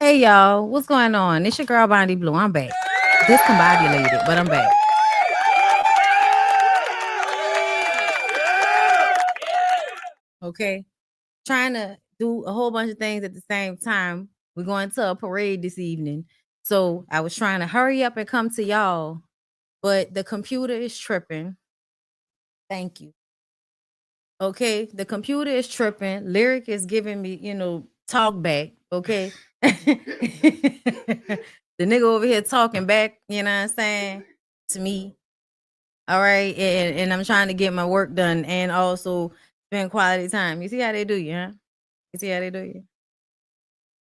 Hey y'all, what's going on? It's your girl BondyBlue. I'm back. Discombobulated, but I'm back. Okay. Trying to do a whole bunch of things at the same time. We're going to a parade this evening. So I was trying to hurry up and come to y'all, but the computer is tripping. Thank you. Okay. The computer is tripping. Lyric is giving me, talk back. Okay. The nigga over here talking back, you know what I'm saying, to me. All right. And I'm trying to get my work done and also spend quality time. You see how they do you, huh? You see how they do you?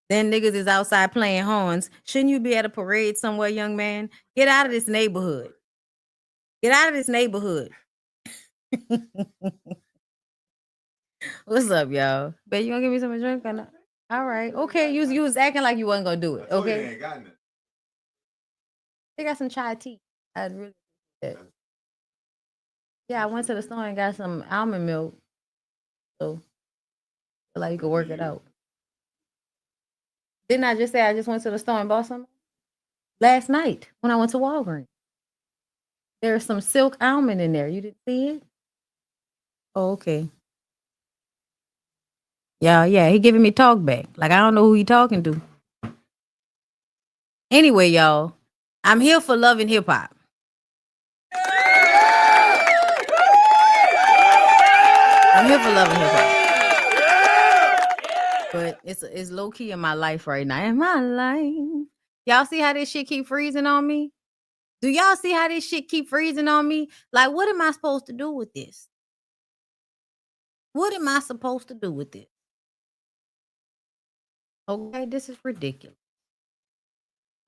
Then niggas is outside playing horns. Shouldn't you be at a parade somewhere, young man? Get out of this neighborhood. Get out of this neighborhood. What's up, y'all? Bet you gonna give me some drink or not? All right. Okay. You was acting like you wasn't gonna do it. Okay. They got some chai tea. I'd really Yeah, I went to the store and got some almond milk. So feel like you could work it out. Didn't I just say I just went to the store and bought some? Last night when I went to Walgreens. There's some silk almond in there. You didn't see it? Oh, okay. Yeah, he giving me talk back. Like I don't know who he talking to. Anyway, y'all, I'm here for Love and Hip Hop. I'm here for Love and Hip Hop. But it's low key in my life right now. In my life. Y'all see how this shit keep freezing on me? Do y'all see how this shit keep freezing on me? Like, what am I supposed to do with this? What am I supposed to do with this? Okay, this is ridiculous.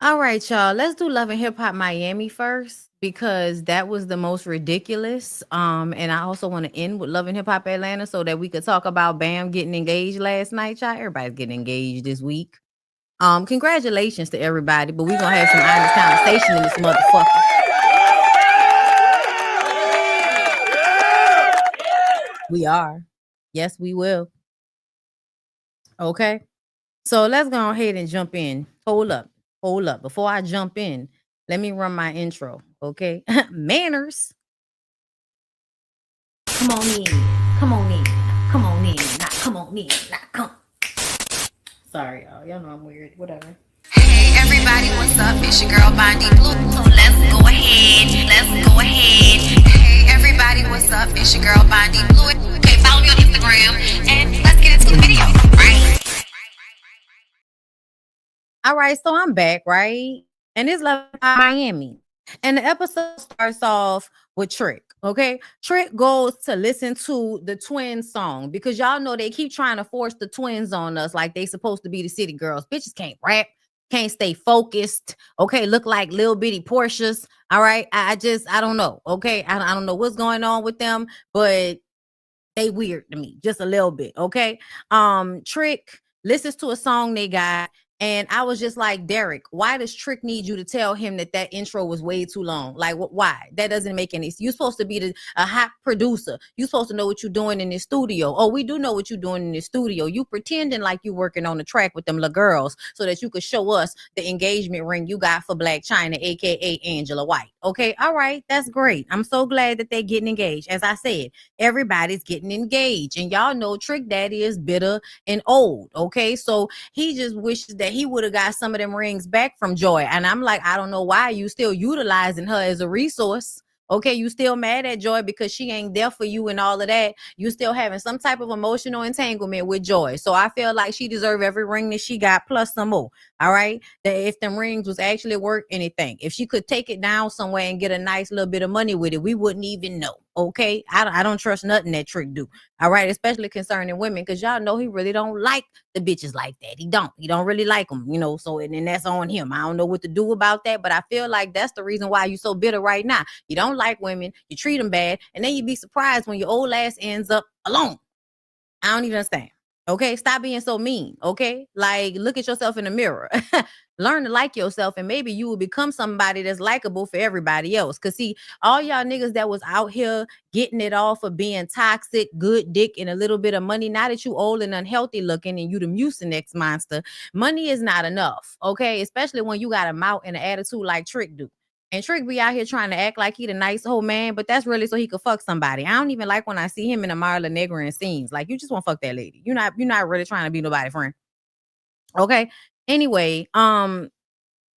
All right, y'all. Let's do Love and Hip Hop Miami first because that was the most ridiculous. And I also want to end with Love and Hip Hop Atlanta so that we could talk about Bam getting engaged last night, y'all. Everybody's getting engaged this week. Congratulations to everybody, but we're gonna have some honest conversation in this motherfucker. We are. Yes, we will. Okay. So let's go ahead and jump in. Hold up. Before I jump in, let me run my intro. Okay. Manners. Come on in. Come on in. Come on in. Not come on in. Not come. Sorry, y'all. Y'all know I'm weird. Whatever. Hey everybody, what's up? It's your girl BondyBlue. So let's go ahead. Hey everybody, what's up? It's your girl BondyBlue. Okay, follow me on Instagram and let's get into the video. Right? All right, so I'm back, right? And it's Love Miami. And the episode starts off with Trick. Okay. Trick goes to listen to the twins song because y'all know they keep trying to force the twins on us like they supposed to be the city girls. Bitches can't rap, can't stay focused. Okay. Look like little bitty Porsches. All right. I don't know. Okay. I don't know what's going on with them, but they weird to me just a little bit. Okay. Trick listens to a song they got. And I was just like, Derek, why does Trick need you to tell him that intro was way too long? Like, why? That doesn't make any sense. You're supposed to be a hot producer. You're supposed to know what you're doing in the studio. Oh, we do know what you're doing in the studio. You pretending like you working on the track with them little girls so that you could show us the engagement ring you got for Black China, a.k.a. Angela White. Okay, all right, that's great. I'm so glad that they're getting engaged. As I said, everybody's getting engaged. And y'all know Trick Daddy is bitter and old. Okay, so he just wishes that he would have got some of them rings back from Joy. And I'm like, I don't know why you still utilizing her as a resource. Okay, you still mad at Joy because she ain't there for you and all of that. You still having some type of emotional entanglement with Joy. So I feel like she deserve every ring that she got plus some more. All right, that if them rings was actually worth anything, if she could take it down somewhere and get a nice little bit of money with it, we wouldn't even know. Okay, I don't trust nothing that Trick do. All right, especially concerning women, because y'all know he really don't like the bitches like that. He don't really like them, so and that's on him. I don't know what to do about that, but I feel like that's the reason why you so bitter right now. You don't like women, you treat them bad, and then you be surprised when your old ass ends up alone. I don't even understand. Okay, stop being so mean. Okay, like look at yourself in the mirror. Learn to like yourself, and maybe you will become somebody that's likable for everybody else. Cause see, all y'all niggas that was out here getting it all for being toxic, good dick, and a little bit of money. Now that you old and unhealthy looking, and you the Mucinex monster, money is not enough. Okay, especially when you got a mouth and an attitude like Trick do. And Trick be out here trying to act like he the nice old man, but that's really so he could fuck somebody. I don't even like when I see him in a Marla Negra in scenes. Like you just want to fuck that lady. You're not really trying to be nobody friend. Okay. Anyway,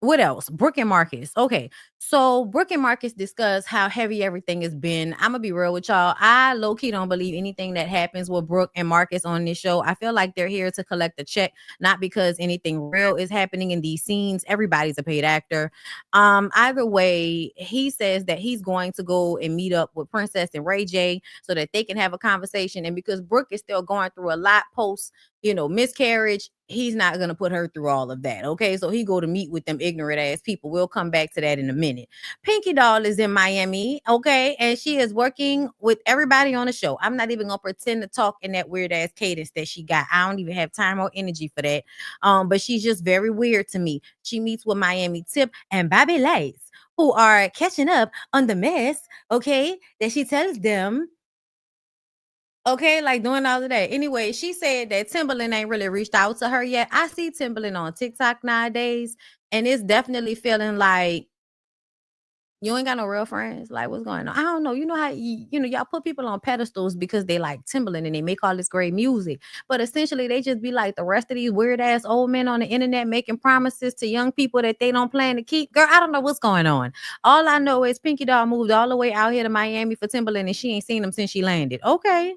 what else? Brooke and Marcus. Okay. So Brooke and Marcus discuss how heavy everything has been. I'm gonna be real with y'all. I low-key don't believe anything that happens with Brooke and Marcus on this show. I feel like they're here to collect a check, not because anything real is happening in these scenes. Everybody's a paid actor. Either way, he says that he's going to go and meet up with Princess and Ray J so that they can have a conversation. And because Brooke is still going through a lot post, miscarriage, he's not going to put her through all of that. Okay. So he go to meet with them ignorant ass people. We'll come back to that in a minute. Pinky Doll is in Miami. Okay. And she is working with everybody on the show. I'm not even going to pretend to talk in that weird ass cadence that she got. I don't even have time or energy for that. But she's just very weird to me. She meets with Miami Tip and Bobby Lace, who are catching up on the mess. Okay. That she tells them. Okay, like doing all of that. Anyway, she said that Timberland ain't really reached out to her yet. I see Timberland on TikTok nowadays, and it's definitely feeling like you ain't got no real friends. Like, what's going on? I don't know. You know how y'all put people on pedestals because they like Timberland and they make all this great music, but essentially they just be like the rest of these weird ass old men on the internet making promises to young people that they don't plan to keep. Girl, I don't know what's going on. All I know is Pinky Doll moved all the way out here to Miami for Timberland, and she ain't seen him since she landed. Okay.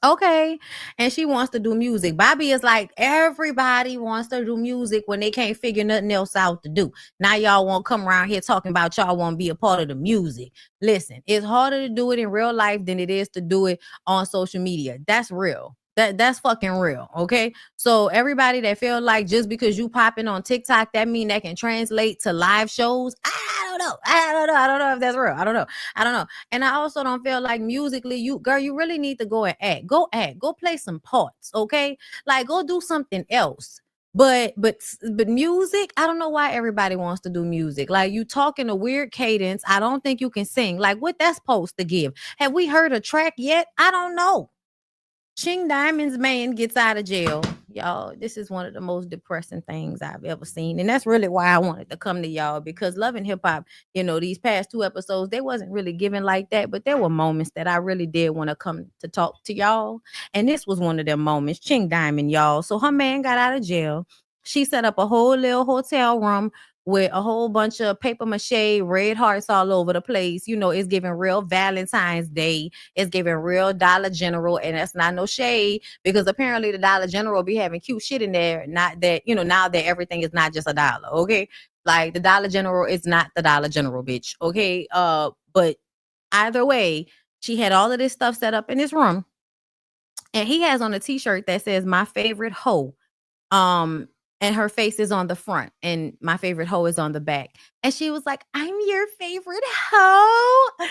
Okay. And she wants to do music. Bobby is like, everybody wants to do music when they can't figure nothing else out to do. Now y'all won't come around here talking about y'all want to be a part of the music. Listen, it's harder to do it in real life than it is to do it on social media. That's real. That's fucking real. Okay. So everybody that feel like just because you popping on TikTok, that mean that can translate to live shows. I don't know. I don't know if that's real. I don't know. And I also don't feel like musically, you really need to go and act. Go act. Go play some parts. Okay. Like go do something else. But music, I don't know why everybody wants to do music. Like you talk in a weird cadence. I don't think you can sing. Like what that's supposed to give. Have we heard a track yet? I don't know. Ching Diamond's man gets out of jail. Y'all, this is one of the most depressing things I've ever seen. And that's really why I wanted to come to y'all, because Love and Hip Hop, these past 2 episodes, they wasn't really given like that, but there were moments that I really did want to come to talk to y'all. And this was one of them moments. Ching Diamond, y'all. So her man got out of jail. She set up a whole little hotel room with a whole bunch of paper mache, red hearts all over the place. It's giving real Valentine's Day. It's giving real Dollar General, and that's not no shade, because apparently the Dollar General be having cute shit in there. Not that, now that everything is not just a dollar, okay? Like the Dollar General is not the Dollar General, bitch, okay? But either way, she had all of this stuff set up in this room, and he has on a t-shirt that says "My favorite hoe." And her face is on the front, and my favorite hoe is on the back. And she was like, "I'm your favorite hoe.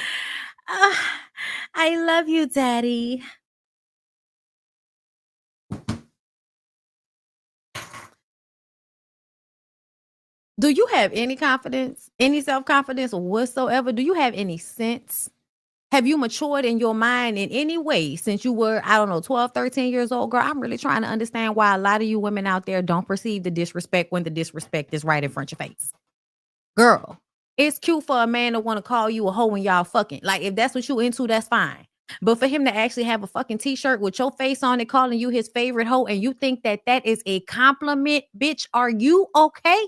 I love you, Daddy." Do you have any confidence, any self-confidence whatsoever? Do you have any sense? Have you matured in your mind in any way since you were, I don't know, 12, 13 years old? Girl, I'm really trying to understand why a lot of you women out there don't perceive the disrespect when the disrespect is right in front of your face. Girl, it's cute for a man to want to call you a hoe when y'all fucking. Like, if that's what you into, that's fine. But for him to actually have a fucking t-shirt with your face on it calling you his favorite hoe, and you think that that is a compliment, bitch, are you okay?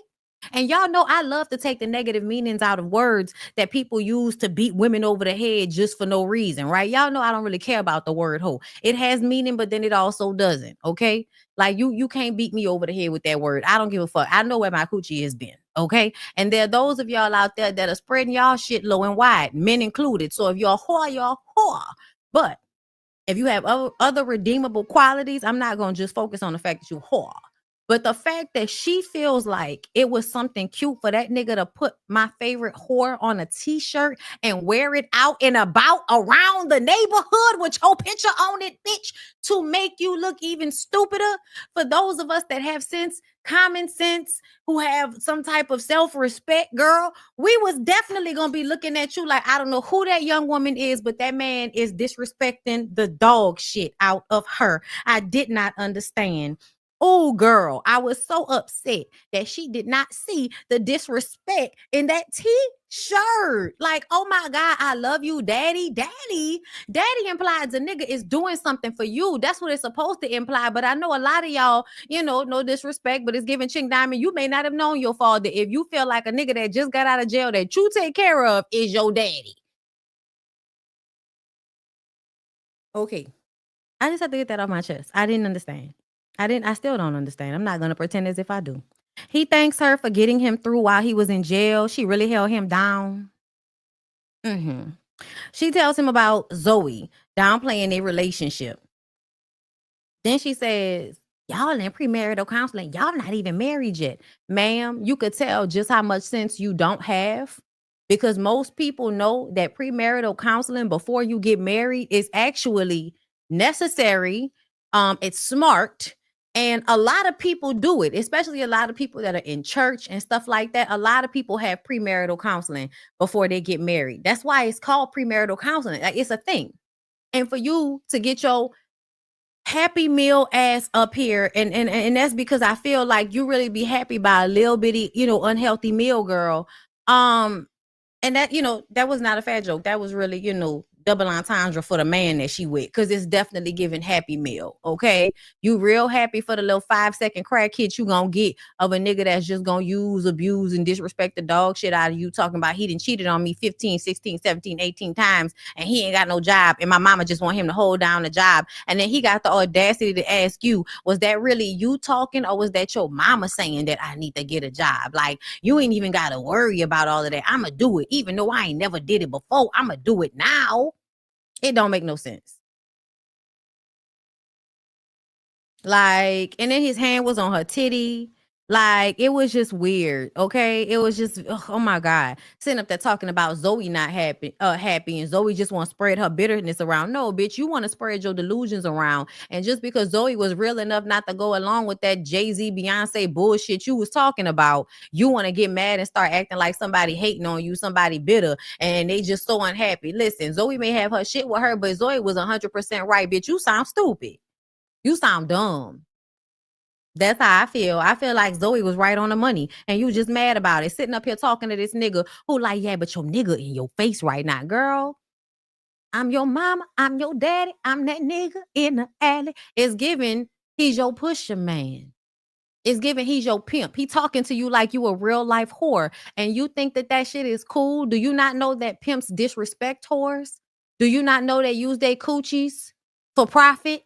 And y'all know I love to take the negative meanings out of words that people use to beat women over the head just for no reason, right? Y'all know I don't really care about the word hoe. It has meaning, but then it also doesn't, okay? Like you can't beat me over the head with that word. I don't give a fuck. I know where my coochie has been, okay? And there are those of y'all out there that are spreading y'all shit low and wide, men included. So if you're a whore, you're a whore. But if you have other redeemable qualities, I'm not going to just focus on the fact that you're a whore. But the fact that she feels like it was something cute for that nigga to put my favorite whore on a t-shirt and wear it out and about around the neighborhood with your picture on it, bitch, to make you look even stupider. For those of us that have sense, common sense, who have some type of self-respect, girl, we was definitely gonna be looking at you like, I don't know who that young woman is, but that man is disrespecting the dog shit out of her. I did not understand. Oh, girl, I was so upset that she did not see the disrespect in that t-shirt. Like, oh my God, I love you, daddy. Daddy implies the nigga is doing something for you. That's what it's supposed to imply. But I know a lot of y'all, no disrespect, but it's giving Ching Diamond. You may not have known your father if you feel like a nigga that just got out of jail that you take care of is your daddy. Okay. I just have to get that off my chest. I didn't understand. I still don't understand. I'm not going to pretend as if I do. He thanks her for getting him through while he was in jail. She really held him down. She tells him about Zoe downplaying their relationship. Then she says, y'all in premarital counseling. Y'all not even married yet. Ma'am, you could tell just how much sense you don't have, because most people know that premarital counseling before you get married is actually necessary. It's smart. And a lot of people do it, especially a lot of people that are in church and stuff like that. A lot of people have premarital counseling before they get married. That's why it's called premarital counseling. Like, it's a thing. And for you to get your happy meal ass up here, and that's because I feel like you really be happy by a little bitty, unhealthy meal, girl. And that, that was not a fat joke. That was really, double entendre for the man that she with, because it's definitely giving happy meal. Okay, you real happy for the little 5-second crack hit you gonna get of a nigga that's just gonna use, abuse, and disrespect the dog shit out of you, talking about he done cheated on me 15, 16, 17, 18 times and he ain't got no job and my mama just want him to hold down the job. And then he got the audacity to ask you, was that really you talking, or was that your mama saying that I need to get a job? Like, you ain't even gotta worry about all of that. I'ma do it even though I ain't never did it before. I'ma do it now. It don't make no sense. Like, and then his hand was on her titty. Like, it was just weird. Okay, it was just, oh my God, sitting up there talking about Zoe not happy, and Zoe just want to spread her bitterness around. No, bitch, you want to spread your delusions around. And just because Zoe was real enough not to go along with that Jay-Z, Beyonce bullshit you was talking about, you want to get mad and start acting like somebody hating on you, somebody bitter, and they just so unhappy. Listen, Zoe may have her shit with her, but Zoe was 100% right, bitch. You sound stupid. You sound dumb. That's how I feel. I feel like Zoe was right on the money and you just mad about it. Sitting up here talking to this nigga who like, yeah, but your nigga in your face right now. Girl, I'm your mama. I'm your daddy. I'm that nigga in the alley. It's giving he's your pusher man. It's giving he's your pimp. He talking to you like you a real life whore. And you think that that shit is cool? Do you not know that pimps disrespect whores? Do you not know they use their coochies for profit?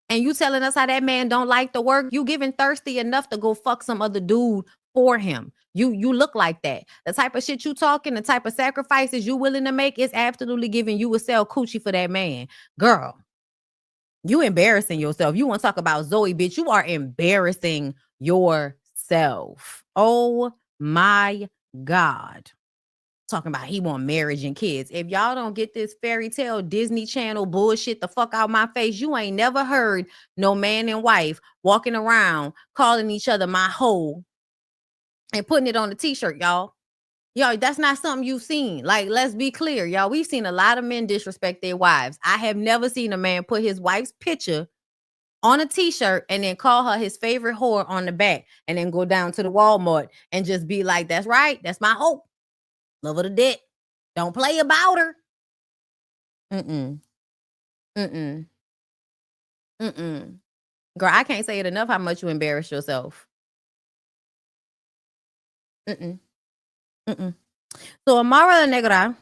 And you telling us how that man don't like the work? You giving thirsty enough to go fuck some other dude for him. You look like that. The type of shit you talking, the type of sacrifices you willing to make is absolutely giving you a sell coochie for that man. Girl, you embarrassing yourself. You want to talk about Zoe, bitch. You are embarrassing yourself. Oh my God. Talking about he want marriage and kids. If y'all don't get this fairy tale Disney Channel bullshit the fuck out my face, you ain't never heard no man and wife walking around calling each other my hoe and putting it on the t-shirt, y'all. Y'all, that's not something you've seen. Like, let's be clear, y'all. We've seen a lot of men disrespect their wives. I have never seen a man put his wife's picture on a t-shirt and then call her his favorite whore on the back and then go down to the Walmart and just be like, that's right, that's my hoe. Love her to death. Don't play about her. Mm-mm. Mm-mm. Mm-mm. Girl, I can't say it enough how much you embarrass yourself. Mm-mm. Mm-mm. So Amara Negra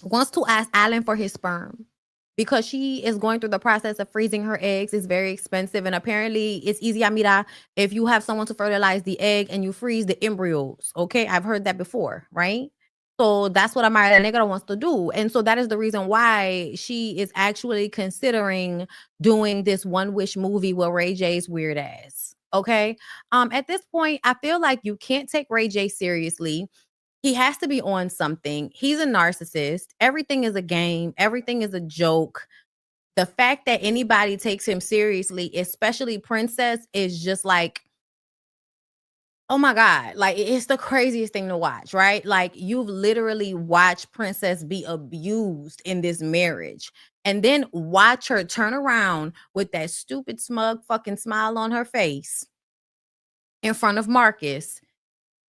wants to ask Alan for his sperm because she is going through the process of freezing her eggs. It's very expensive. And apparently it's easy, Amira, if you have someone to fertilize the egg and you freeze the embryos. Okay, I've heard that before, right? So that's what Amara Negra wants to do. And so that is the reason why she is actually considering doing this One Wish movie with Ray J's weird ass. Okay. At this point, I feel like you can't take Ray J seriously. He has to be on something. He's a narcissist. Everything is a game, everything is a joke. The fact that anybody takes him seriously, especially Princess, is just like, oh my God, like it's the craziest thing to watch, right? Like you've literally watched Princess be abused in this marriage and then watch her turn around with that stupid, smug fucking smile on her face in front of Marcus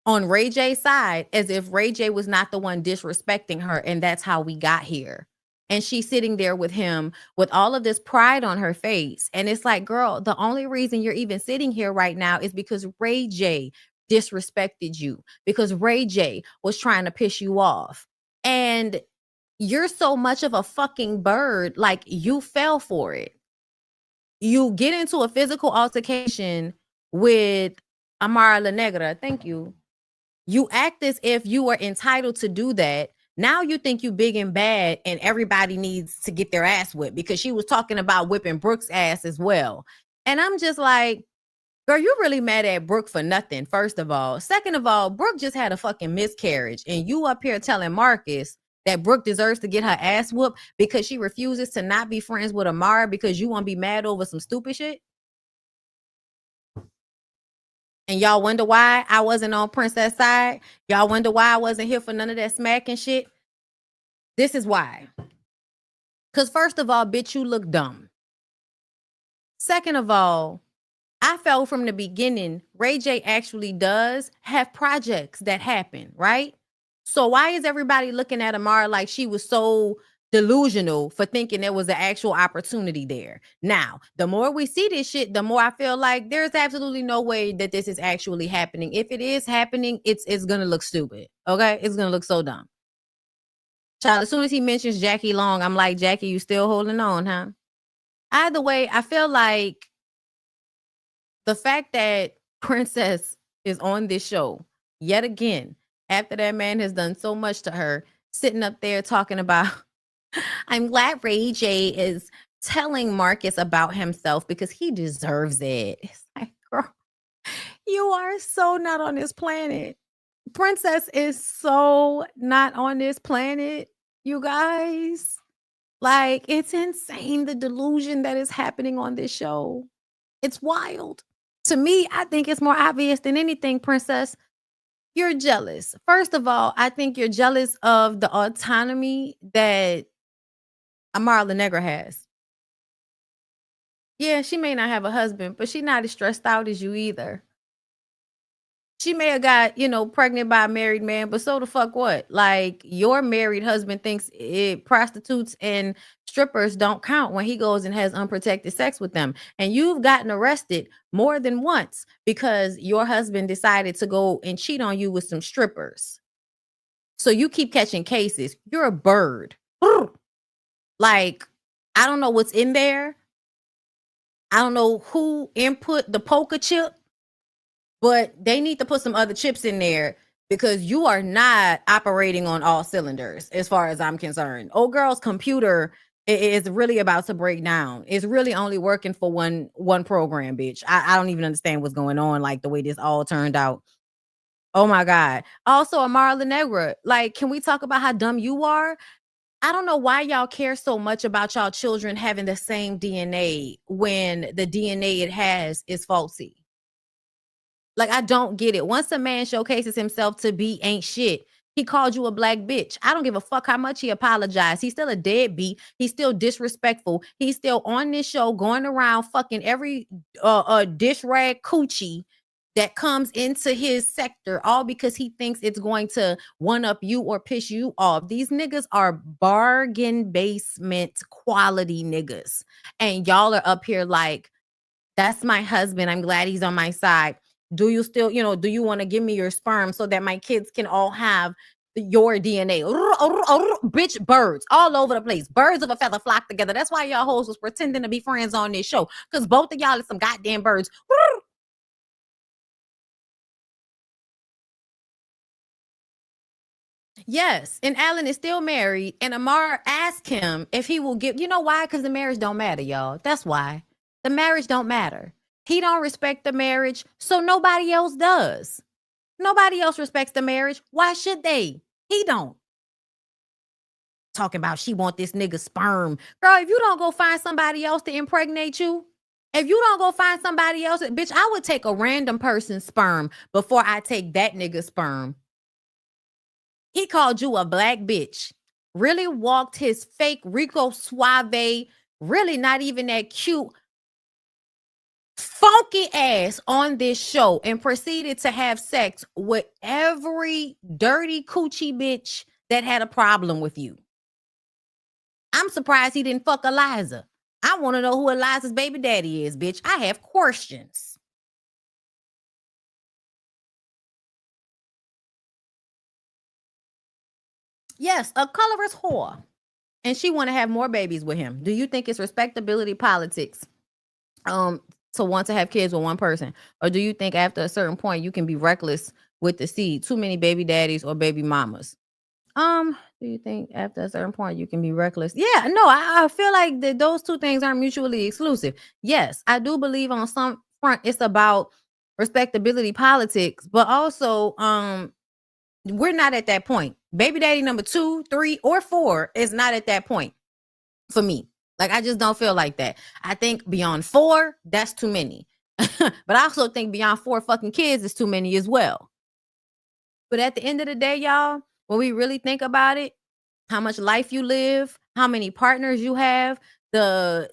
on Ray J's side as if Ray J was not the one disrespecting her. And that's how we got here. And she's sitting there with him with all of this pride on her face. And it's like, girl, the only reason you're even sitting here right now is because Ray J disrespected you, because Ray J was trying to piss you off. And you're so much of a fucking bird, like you fell for it. You get into a physical altercation with Amara La Negra. Thank you. You act as if you are entitled to do that. Now you think you big and bad and everybody needs to get their ass whipped because she was talking about whipping Brooke's ass as well. And I'm just like, girl, you really mad at Brooke for nothing, first of all. Second of all, Brooke just had a fucking miscarriage. And you up here telling Marcus that Brooke deserves to get her ass whooped because she refuses to not be friends with Amara because you want to be mad over some stupid shit? And y'all wonder why I wasn't on Princess side? Y'all wonder why I wasn't here for none of that smacking shit? This is why. Because first of all, bitch, you look dumb. Second of all, I felt from the beginning, Ray J actually does have projects that happen, right? So why is everybody looking at Amara like she was so delusional for thinking there was an actual opportunity there? Now, the more we see this shit, the more I feel like there's absolutely no way that this is actually happening. If it is happening, it's gonna look stupid. Okay, it's gonna look so dumb. Child, as soon as he mentions Jackie Long, I'm like, Jackie, you still holding on, huh? Either way, I feel like the fact that Princess is on this show yet again, after that man has done so much to her, sitting up there talking about, I'm glad Ray J is telling Marcus about himself because he deserves it. It's like, girl, you are so not on this planet. Princess is so not on this planet, you guys. Like, it's insane the delusion that is happening on this show. It's wild. To me, I think it's more obvious than anything, Princess. You're jealous. First of all, I think you're jealous of the autonomy that Amara La Negra has. Yeah, she may not have a husband, but she's not as stressed out as you either. She may have got, pregnant by a married man, but so the fuck what? Like, your married husband thinks prostitutes and strippers don't count when he goes and has unprotected sex with them. And you've gotten arrested more than once because your husband decided to go and cheat on you with some strippers. So you keep catching cases. You're a bird. Like, I don't know what's in there. I don't know who input the poker chip. But they need to put some other chips in there because you are not operating on all cylinders as far as I'm concerned. Old girl's computer is really about to break down. It's really only working for one program, bitch. I don't even understand what's going on, like the way this all turned out. Oh my God. Also, Amara La Negra, like, can we talk about how dumb you are? I don't know why y'all care so much about y'all children having the same DNA when the DNA it has is faulty. Like, I don't get it. Once a man showcases himself to be ain't shit, he called you a black bitch. I don't give a fuck how much he apologized. He's still a deadbeat. He's still disrespectful. He's still on this show going around fucking every dish rag coochie that comes into his sector, all because he thinks it's going to one up you or piss you off. These niggas are bargain basement quality niggas. And y'all are up here like, that's my husband. I'm glad he's on my side. Do you still, do you want to give me your sperm so that my kids can all have your DNA? Bitch, birds all over the place. Birds of a feather flock together. That's why y'all hoes was pretending to be friends on this show. Because both of y'all are some goddamn birds. Yes, and Alan is still married, and Amara asked him if he will give. You know why? Because the marriage don't matter, y'all. That's why the marriage don't matter. He don't respect the marriage, so nobody else does. Nobody else respects the marriage. Why should they? He don't. Talking about she want this nigga sperm, girl. If you don't go find somebody else to impregnate you, if you don't go find somebody else, bitch, I would take a random person's sperm before I take that nigga's sperm. He called you a black bitch. Really walked his fake Rico Suave, really not even that cute, funky ass on this show and proceeded to have sex with every dirty coochie bitch that had a problem with you. I'm surprised he didn't fuck Eliza. I want to know who Eliza's baby daddy is, bitch. I have questions. Yes, a colorist whore. And she want to have more babies with him. Do you think it's respectability politics to want to have kids with one person? Or do you think after a certain point you can be reckless with the seed? Too many baby daddies or baby mamas? Do you think after a certain point you can be reckless? Yeah, no, I feel like those two things aren't mutually exclusive. Yes, I do believe on some front it's about respectability politics, but also we're not at that point. Baby daddy number 2, 3, or 4 is not at that point for me. Like, I just don't feel like that. I think beyond 4, that's too many. But I also think beyond 4 fucking kids is too many as well. But at the end of the day, y'all, when we really think about it, how much life you live, how many partners you have, the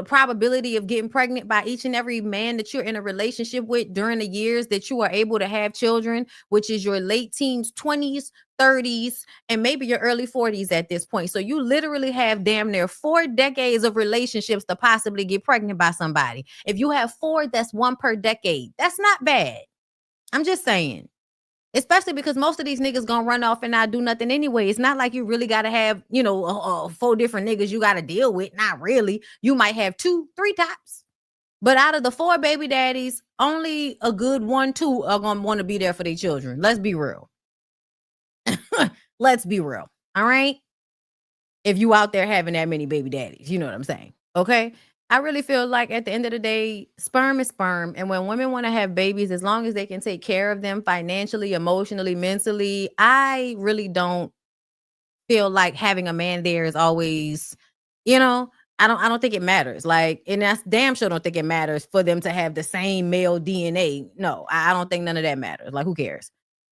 probability of getting pregnant by each and every man that you're in a relationship with during the years that you are able to have children, which is your late teens, 20s, 30s, and maybe your early 40s at this point. So you literally have damn near 4 decades of relationships to possibly get pregnant by somebody. If you have 4, that's 1 per decade. That's not bad. I'm just saying. Especially because most of these niggas gonna run off and not do nothing anyway. It's not like you really gotta have, 4 different niggas you gotta deal with. Not really. You might have 2, 3 tops. But out of the 4 baby daddies, only a good 1, 2 are gonna want to be there for their children. Let's be real. Let's be real. All right. If you out there having that many baby daddies, you know what I'm saying. Okay. I really feel like at the end of the day, sperm is sperm. And when women want to have babies, as long as they can take care of them financially, emotionally, mentally, I really don't feel like having a man there is always, I don't think it matters. Like, and that's damn sure don't think it matters for them to have the same male DNA. No, I don't think none of that matters. Like, who cares?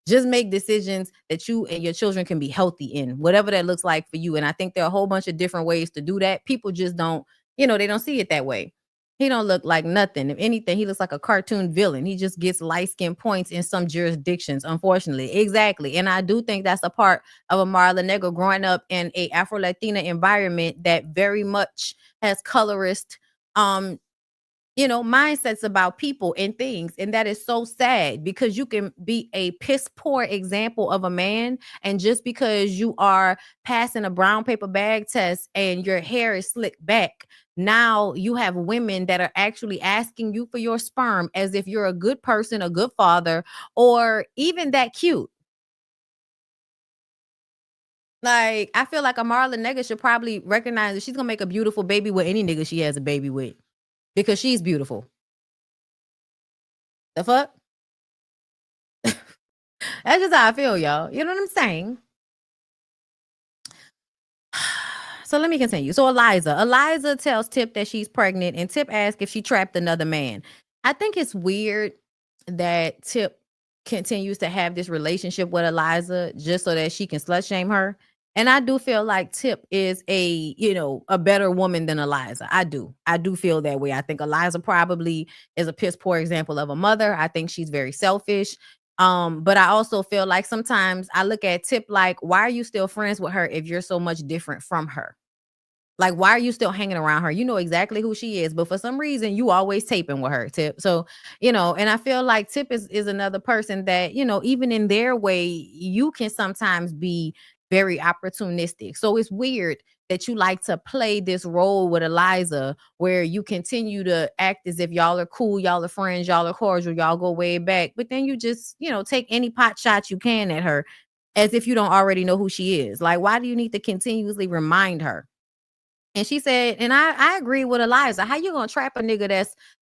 Just make decisions that you and your children can be healthy in, whatever that looks like for you. And I think there are a whole bunch of different ways to do that. People just don't, they don't see it that way. He don't look like nothing. If anything, he looks like a cartoon villain. He just gets light skin points in some jurisdictions, unfortunately. Exactly. And I do think that's a part of Amara Negro growing up in a Afro-Latina environment that very much has colorist mindsets about people and things. And that is so sad because you can be a piss poor example of a man. And just because you are passing a brown paper bag test and your hair is slicked back, now you have women that are actually asking you for your sperm as if you're a good person, a good father, or even that cute. Like, I feel like Amara nigga should probably recognize that she's gonna make a beautiful baby with any nigga she has a baby with because she's beautiful. The fuck? That's just how I feel, y'all. You know what I'm saying? So let me continue. So Eliza tells Tip that she's pregnant, and Tip asks if she trapped another man. I think it's weird that Tip continues to have this relationship with Eliza just so that she can slut shame her. And I do feel like Tip is a better woman than Eliza. I do feel that way. I think Eliza probably is a piss poor example of a mother. I think she's very selfish. But I also feel like sometimes I look at Tip like, why are you still friends with her if you're so much different from her? Like, why are you still hanging around her? You know exactly who she is, but for some reason you always taping with her, Tip. So, and I feel like Tip is another person that, even in their way, you can sometimes be very opportunistic. So it's weird that you like to play this role with Eliza where you continue to act as if y'all are cool, y'all are friends, y'all are cordial, y'all go way back, but then you just, take any pot shot you can at her. as if you don't already know who she is. Like, why do you need to continuously remind her? And she said, and I agree with Eliza. How you gonna trap a nigga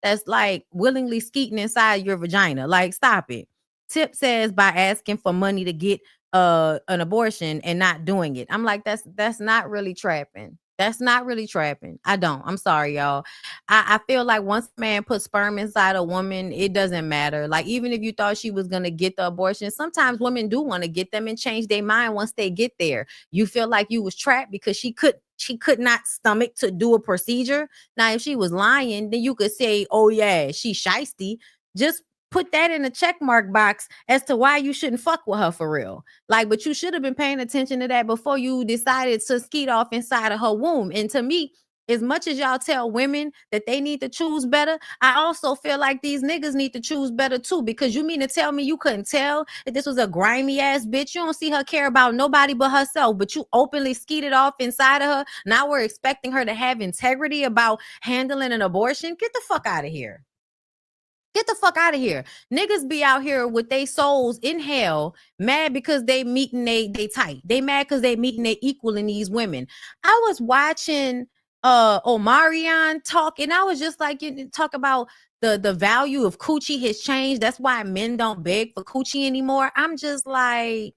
that's like willingly skeeting inside your vagina? Like, stop it. Tip says by asking for money to get an abortion and not doing it. I'm like, that's not really trapping. That's not really trapping. I don't. I'm sorry, y'all. I feel like once a man puts sperm inside a woman, it doesn't matter. Like, even if you thought she was gonna get the abortion, sometimes women do want to get them and change their mind once they get there. You feel like you was trapped because she could not stomach to do a procedure. Now, if she was lying, then you could say, oh yeah, she's shisty. Just put that in a check mark box as to why you shouldn't fuck with her for real. Like, but you should have been paying attention to that before you decided to skeet off inside of her womb. And to me, as much as y'all tell women that they need to choose better, I also feel like these niggas need to choose better too. Because you mean to tell me you couldn't tell that this was a grimy ass bitch? You don't see her care about nobody but herself, but you openly skeeted off inside of her. Now we're expecting her to have integrity about handling an abortion. Get the fuck out of here. Get the fuck out of here. Niggas be out here with their souls in hell, mad because they meeting they tight. They mad because they meeting they equal in these women. I was watching Omarion talk, and I was just like, you talk about the value of coochie has changed. That's why men don't beg for coochie anymore. I'm just like,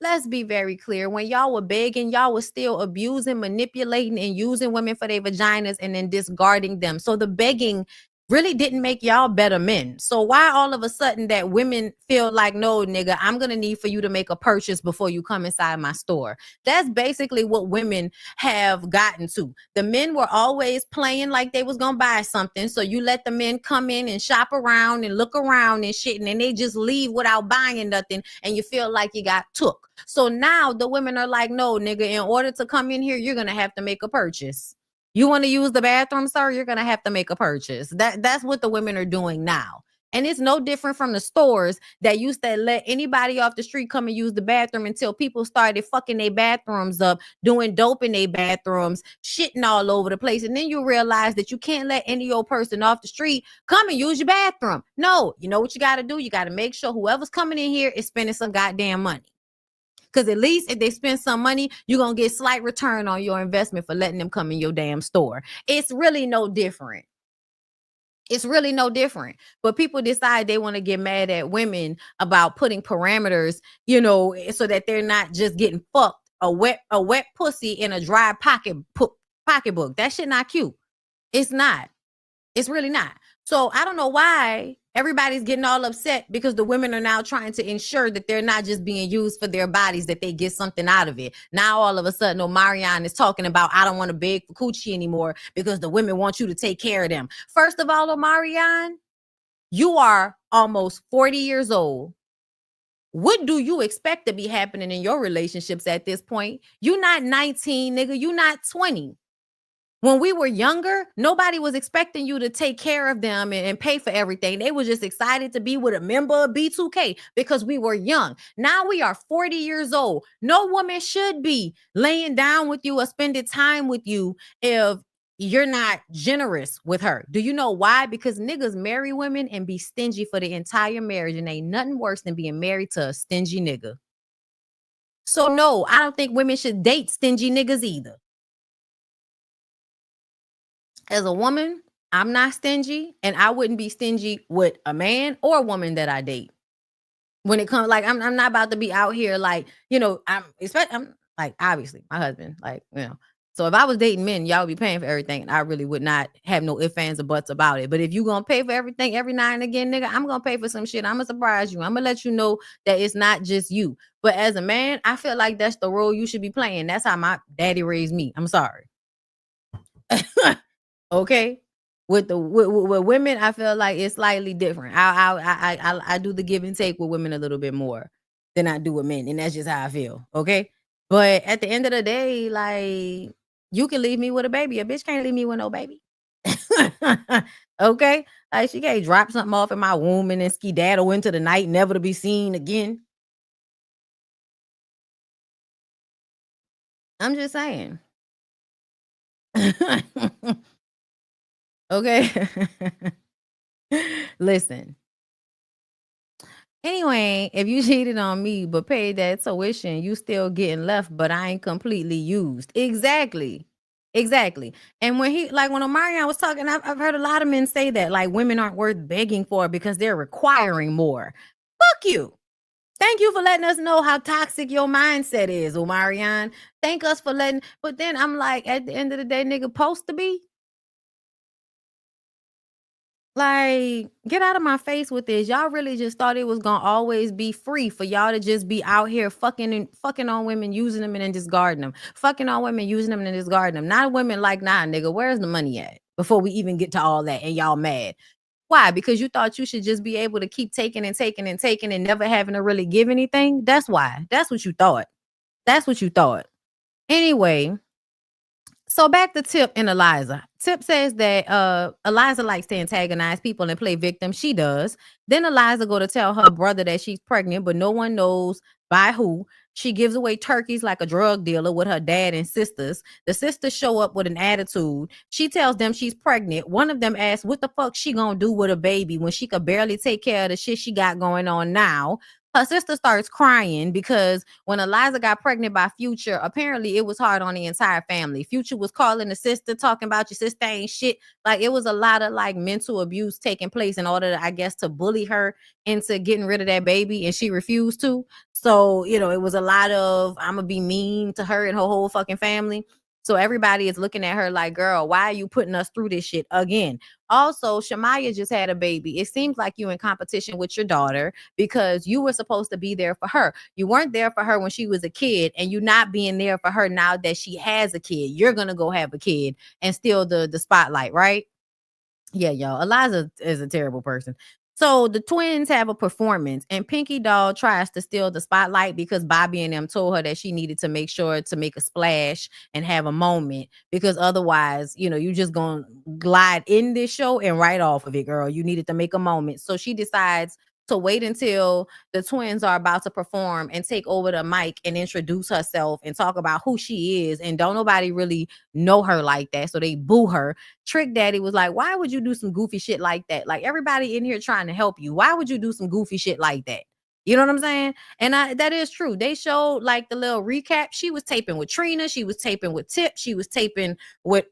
let's be very clear. When y'all were begging, y'all was still abusing, manipulating, and using women for their vaginas and then discarding them. So the begging really didn't make y'all better men. So why all of a sudden that women feel like, no, nigga, I'm going to need for you to make a purchase before you come inside my store? That's basically what women have gotten to. The men were always playing like they was going to buy something. So you let the men come in and shop around and look around and shit, and then they just leave without buying nothing, and you feel like you got took. So now the women are like, no, nigga, in order to come in here, you're going to have to make a purchase. You want to use the bathroom, sir? You're going to have to make a purchase. That's what the women are doing now. And it's no different from the stores that used to let anybody off the street come and use the bathroom until people started fucking their bathrooms up, doing dope in their bathrooms, shitting all over the place. And then you realize that you can't let any old person off the street come and use your bathroom. No, you know what you got to do? You got to make sure whoever's coming in here is spending some goddamn money. Because at least if they spend some money, you're going to get slight return on your investment for letting them come in your damn store. It's really no different. It's really no different. But people decide they want to get mad at women about putting parameters, you know, so that they're not just getting fucked a wet pussy in a dry pocketbook. That shit not cute. It's not. It's really not. So I don't know why everybody's getting all upset because the women are now trying to ensure that they're not just being used for their bodies, that they get something out of it. Now all of a sudden, Omarion is talking about, I don't want to beg for coochie anymore because the women want you to take care of them. First of all, Omarion, you are almost 40 years old. What do you expect to be happening in your relationships at this point? You're not 19, nigga. You're not 20. When we were younger, nobody was expecting you to take care of them and pay for everything. They were just excited to be with a member of B2K because we were young. Now we are 40 years old. No woman should be laying down with you or spending time with you if you're not generous with her. Do you know why? Because niggas marry women and be stingy for the entire marriage, and ain't nothing worse than being married to a stingy nigga. So no, I don't think women should date stingy niggas either. As a woman, I'm not stingy, and I wouldn't be stingy with a man or a woman that I date. When it comes, like, I'm not about to be out here like, you know, I'm like, obviously my husband, like, you know. So if I was dating men, y'all would be paying for everything, and I really would not have no ifs, ands, or buts about it. But if you gonna pay for everything every now and again, nigga, I'm gonna pay for some shit. I'm gonna surprise you. I'm gonna let you know that it's not just you. But as a man, I feel like that's the role you should be playing. That's how my daddy raised me. I'm sorry. Okay, with women, I feel like it's slightly different. I do the give and take with women a little bit more than I do with men, and that's just how I feel. Okay, but at the end of the day, like, you can leave me with a baby. A bitch can't leave me with no baby. Okay, like, she can't drop something off in my womb and then skedaddle into the night, never to be seen again. I'm just saying. Okay. Listen, Anyway, if you cheated on me but paid that tuition, you still getting left, but I ain't completely used. Exactly. Exactly. And when when Omarion was talking, I've heard a lot of men say that, like, women aren't worth begging for because they're requiring more. Fuck you. Thank you for letting us know how toxic your mindset is, Omarion. Thank us for letting, but then I'm like, at the end of the day, nigga, supposed to be? Like, get out of my face with this. Y'all really just thought it was gonna always be free for y'all to just be out here fucking on women, using them and then discarding them. Fucking on women, using them and then discarding them. Not women like, nah, nigga, where's the money at? Before we even get to all that and y'all mad. Why? Because you thought you should just be able to keep taking and taking and taking and never having to really give anything? That's why. That's what you thought. That's what you thought. Anyway, so back to Tip and Eliza. Tip says that Eliza likes to antagonize people and play victim. She does. Then Eliza go to tell her brother that she's pregnant, but no one knows by who. She gives away turkeys like a drug dealer with her dad and sisters. The sisters show up with an attitude. She tells them she's pregnant. One of them asks what the fuck she gonna do with a baby when she could barely take care of the shit she got going on now. Her sister starts crying because when Eliza got pregnant by Future, apparently it was hard on the entire family. Future was calling the sister, talking about your sister ain't shit. Like, it was a lot of like mental abuse taking place in order to, I guess, to bully her into getting rid of that baby, and she refused to. So, it was a lot of I'm gonna be mean to her and her whole fucking family. So everybody is looking at her like, girl, why are you putting us through this shit again? Also, Shamaya just had a baby. It seems like you in competition with your daughter because you were supposed to be there for her. You weren't there for her when she was a kid, and you not being there for her now that she has a kid. You're gonna go have a kid and steal the spotlight, right? Yeah, y'all. Eliza is a terrible person. So the twins have a performance, and Pinky Doll tries to steal the spotlight because Bobby and them told her that she needed to make sure to make a splash and have a moment, because otherwise, you just gonna glide in this show and right off of it, girl. You needed to make a moment. So she decides to wait until the twins are about to perform and take over the mic and introduce herself and talk about who she is. And don't nobody really know her like that. So they boo her. Trick Daddy was like, why would you do some goofy shit like that? Like, everybody in here trying to help you. Why would you do some goofy shit like that? You know what I'm saying? And that is true. They showed like the little recap. She was taping with Trina. She was taping with Tip. She was taping with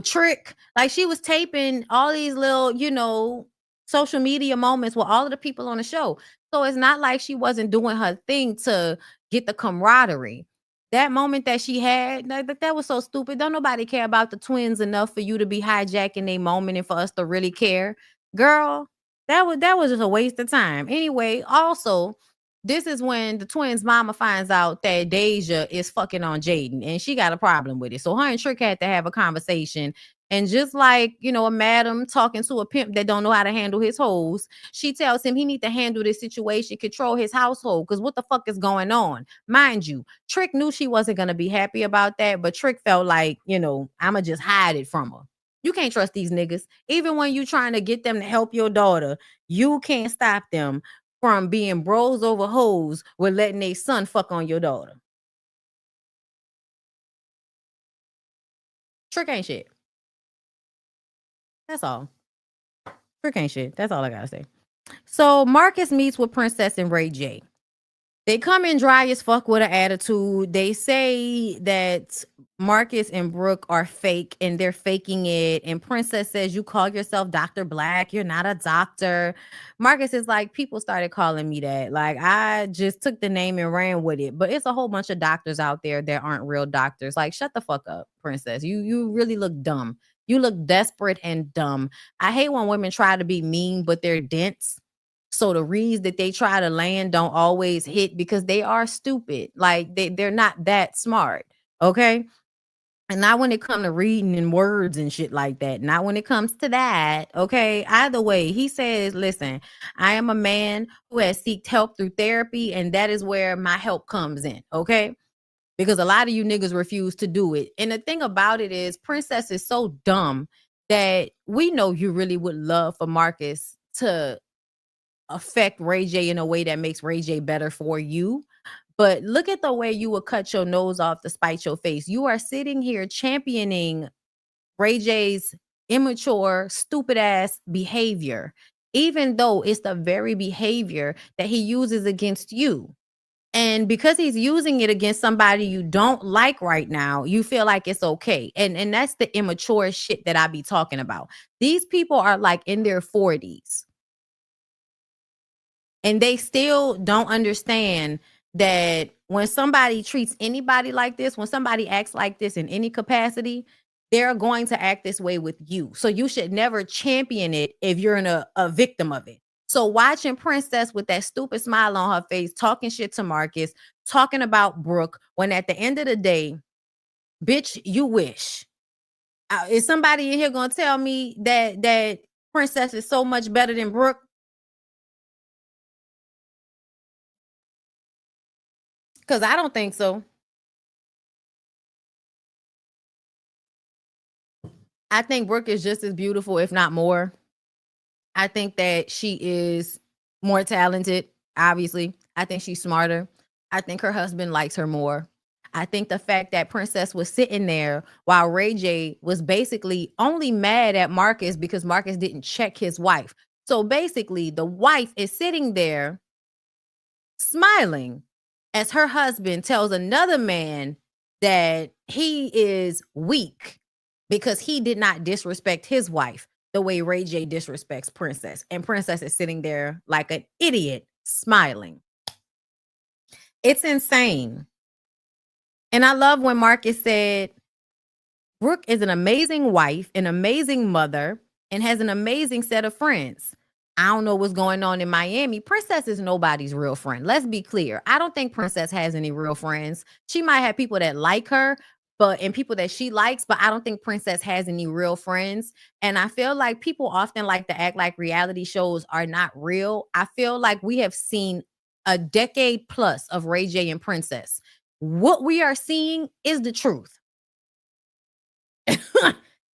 Trick. Like, she was taping all these little, social media moments with all of the people on the show. So it's not like she wasn't doing her thing to get the camaraderie. That moment that she had, that was so stupid. Don't nobody care about the twins enough for you to be hijacking a moment and for us to really care. Girl, that was just a waste of time. Anyway, also, this is when the twins' mama finds out that Deja is fucking on Jaden, and she got a problem with it. So her and Trick had to have a conversation. And just like, a madam talking to a pimp that don't know how to handle his hoes, she tells him he need to handle this situation, control his household, because what the fuck is going on? Mind you, Trick knew she wasn't going to be happy about that, but Trick felt like, I'ma just hide it from her. You can't trust these niggas. Even when you trying to get them to help your daughter, you can't stop them from being bros over hoes with letting their son fuck on your daughter. Trick ain't shit. That's all. Trick ain't shit. That's all I gotta say. So Marcus meets with Princess and Ray J. They come in dry as fuck with an attitude. They say that Marcus and Brooke are fake and they're faking it. And Princess says, you call yourself Dr. Black. You're not a doctor. Marcus is like, people started calling me that. Like, I just took the name and ran with it. But it's a whole bunch of doctors out there that aren't real doctors. Like, shut the fuck up, Princess. You really look dumb. You look desperate and dumb. I hate when women try to be mean, but they're dense. So the reads that they try to land don't always hit because they are stupid. Like, they're not that smart. Okay. And not when it comes to reading and words and shit like that. Not when it comes to that. Okay. Either way, he says, listen, I am a man who has sought help through therapy, and that is where my help comes in. Okay. Because a lot of you niggas refuse to do it. And the thing about it is, Princess is so dumb that we know you really would love for Marcus to affect Ray J in a way that makes Ray J better for you. But look at the way you would cut your nose off to spite your face. You are sitting here championing Ray J's immature, stupid ass behavior. even though it's the very behavior that he uses against you. And because he's using it against somebody you don't like right now, you feel like it's okay. And that's the immature shit that I be talking about. These people are like in their 40s. And they still don't understand that when somebody treats anybody like this, when somebody acts like this in any capacity, they're going to act this way with you. So you should never champion it if you're a victim of it. So watching Princess with that stupid smile on her face, talking shit to Marcus, talking about Brooke, when at the end of the day, bitch, you wish. Is somebody in here gonna tell me that Princess is so much better than Brooke? Because I don't think so. I think Brooke is just as beautiful, if not more. I think that she is more talented, obviously. I think she's smarter. I think her husband likes her more. I think the fact that Princess was sitting there while Ray J was basically only mad at Marcus because Marcus didn't check his wife. So basically, the wife is sitting there smiling as her husband tells another man that he is weak because he did not disrespect his wife the way Ray J disrespects Princess. And Princess is sitting there like an idiot, smiling. It's insane. And I love when Marcus said, Brooke is an amazing wife, an amazing mother, and has an amazing set of friends. I don't know what's going on in Miami. Princess is nobody's real friend. Let's be clear. I don't think Princess has any real friends. She might have people that like her, and people that she likes, but I don't think Princess has any real friends. And I feel like people often like to act like reality shows are not real. I feel like we have seen a decade plus of Ray J and Princess. What we are seeing is the truth.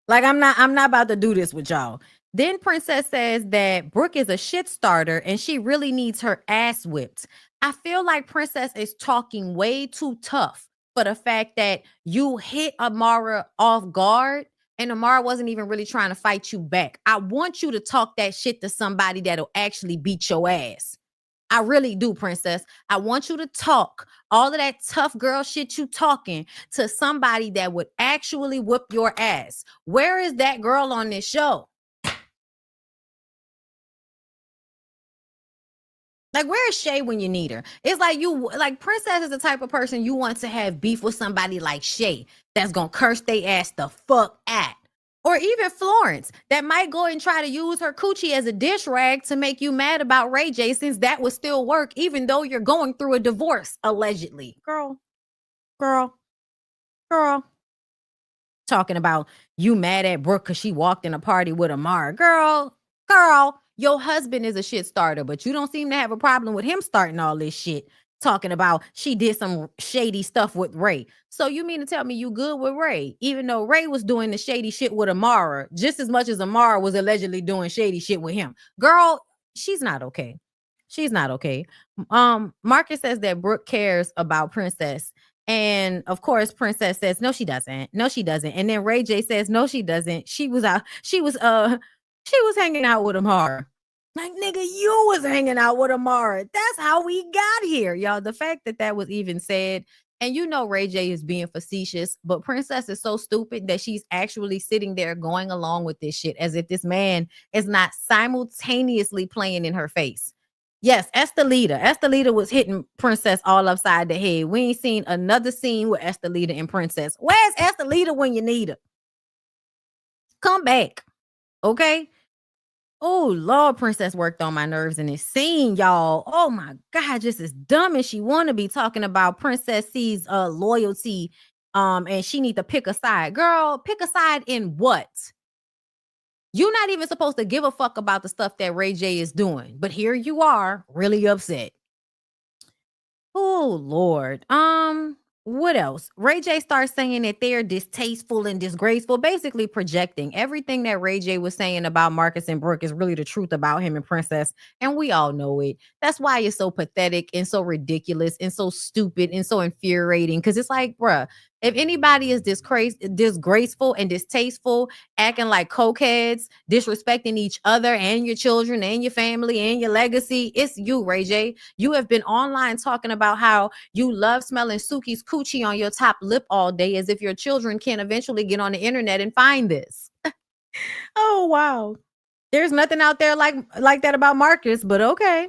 Like I'm not about to do this with y'all. Then Princess says that Brooke is a shit starter and she really needs her ass whipped. I feel like Princess is talking way too tough for the fact that you hit Amara off guard and Amara wasn't even really trying to fight you back. I want you to talk that shit to somebody that'll actually beat your ass. I really do, Princess. I want you to talk all of that tough girl shit you talking to somebody that would actually whoop your ass. Where is that girl on this show? Like, where is Shay when you need her? It's like Princess is the type of person you want to have beef with somebody like Shay that's gonna curse they ass the fuck at. Or even Florence that might go and try to use her coochie as a dish rag to make you mad about Ray J, since that would still work even though you're going through a divorce, allegedly. Girl. Talking about you mad at Brooke because she walked in a party with Amara. Girl, your husband is a shit starter, but you don't seem to have a problem with him starting all this shit. Talking about she did some shady stuff with Ray. So you mean to tell me you good with Ray, even though Ray was doing the shady shit with Amara just as much as Amara was allegedly doing shady shit with him? Girl, she's not okay. She's not okay. Marcus says that Brooke cares about Princess. And of course, Princess says, no, she doesn't. No, she doesn't. And then Ray J says, no, she doesn't. She was hanging out with Amara. Like, nigga, you was hanging out with Amara. That's how we got here, y'all. The fact that was even said, and you know Ray J is being facetious, but Princess is so stupid that she's actually sitting there going along with this shit as if this man is not simultaneously playing in her face. Yes, Estelita was hitting Princess all upside the head. We ain't seen another scene with Estelita and Princess. Where's Estelita when you need her? Come back, okay? Oh, Lord, Princess worked on my nerves in this scene, y'all. Oh, my God, just as dumb as she want to be talking about Princess C's loyalty, and she need to pick a side. Girl, pick a side in what? You're not even supposed to give a fuck about the stuff that Ray J is doing, but here you are, really upset. Oh, Lord. What else? Ray J starts saying that they're distasteful and disgraceful, basically projecting everything that Ray J was saying about Marcus and Brooke is really the truth about him and Princess. And we all know it. That's why it's so pathetic and so ridiculous and so stupid and so infuriating. Cause it's like, bruh, If anybody is disgraceful and distasteful, acting like cokeheads, disrespecting each other and your children and your family and your legacy, it's you, Ray J. You have been online talking about how you love smelling Suki's coochie on your top lip all day, as if your children can eventually get on the internet and find this. Oh wow. There's nothing out there like that about Marcus, but okay.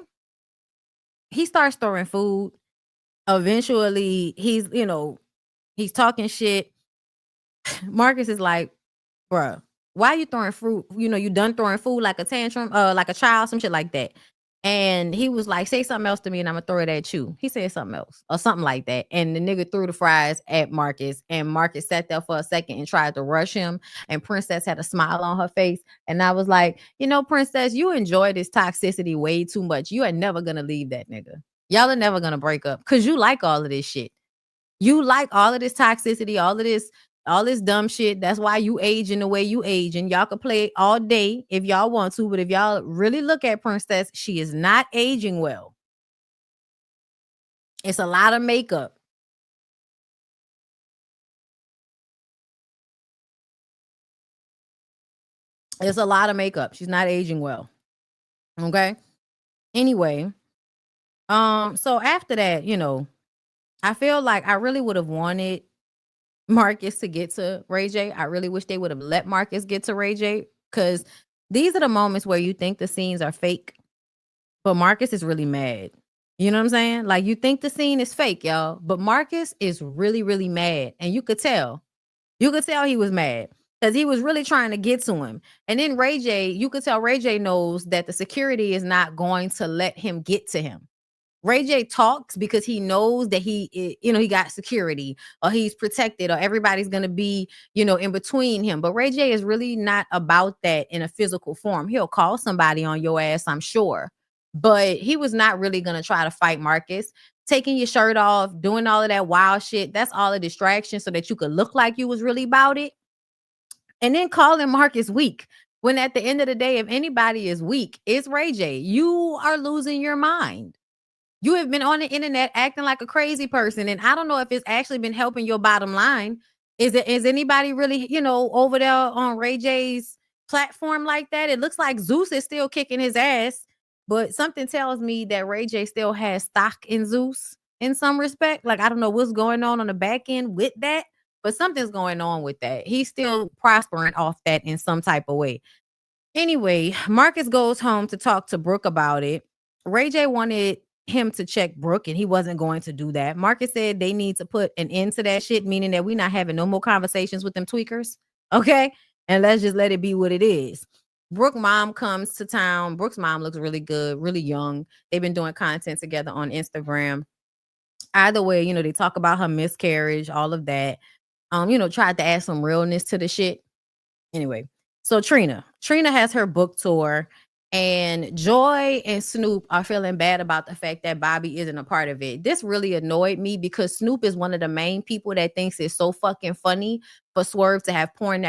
He starts throwing food. Eventually, he's talking shit. Marcus is like, bruh, why you throwing fruit? You done throwing food like a tantrum, like a child, some shit like that. And he was like, say something else to me and I'm gonna throw it at you. He said something else or something like that. And the nigga threw the fries at Marcus, and Marcus sat there for a second and tried to rush him. And Princess had a smile on her face. And I was like, Princess, you enjoy this toxicity way too much. You are never gonna leave that nigga. Y'all are never gonna break up because you like all of this shit. You like all of this toxicity, all this dumb shit. That's why you age in the way you age. And y'all can play it all day if y'all want to. But if y'all really look at Princess, she is not aging well. It's a lot of makeup. It's a lot of makeup. She's not aging well. Okay. Anyway, so after that, I feel like I really would have wanted Marcus to get to Ray J. I really wish they would have let Marcus get to Ray J, because these are the moments where you think the scenes are fake, but Marcus is really mad. You know what I'm saying? Like, you think the scene is fake, y'all, but Marcus is really, really mad. And you could tell. You could tell he was mad because he was really trying to get to him. And then Ray J, you could tell Ray J knows that the security is not going to let him get to him. Ray J talks because he knows that he got security, or he's protected, or everybody's going to be, in between him. But Ray J is really not about that in a physical form. He'll call somebody on your ass, I'm sure. But he was not really going to try to fight Marcus. Taking your shirt off, doing all of that wild shit, that's all a distraction so that you could look like you was really about it. And then calling Marcus weak, when at the end of the day, if anybody is weak, it's Ray J. You are losing your mind. You have been on the internet acting like a crazy person. And I don't know if it's actually been helping your bottom line. Is anybody really, over there on Ray J's platform like that? It looks like Zeus is still kicking his ass, but something tells me that Ray J still has stock in Zeus in some respect. Like, I don't know what's going on the back end with that, but something's going on with that. He's still prospering off that in some type of way. Anyway, Marcus goes home to talk to Brooke about it. Ray J wanted him to check Brooke, and he wasn't going to do that. Marcus said they need to put an end to that shit, meaning that we're not having no more conversations with them tweakers. Okay? And let's just let it be what it is. Brooke mom comes to town. Brooke's mom looks really good, really young. They've been doing content together on Instagram. Either way, they talk about her miscarriage, all of that. Tried to add some realness to the shit. Anyway, so Trina has her book tour, and Joy and Snoop are feeling bad about the fact that Bobby isn't a part of it. This really annoyed me because Snoop is one of the main people that thinks it's so fucking funny for Swerve to have poured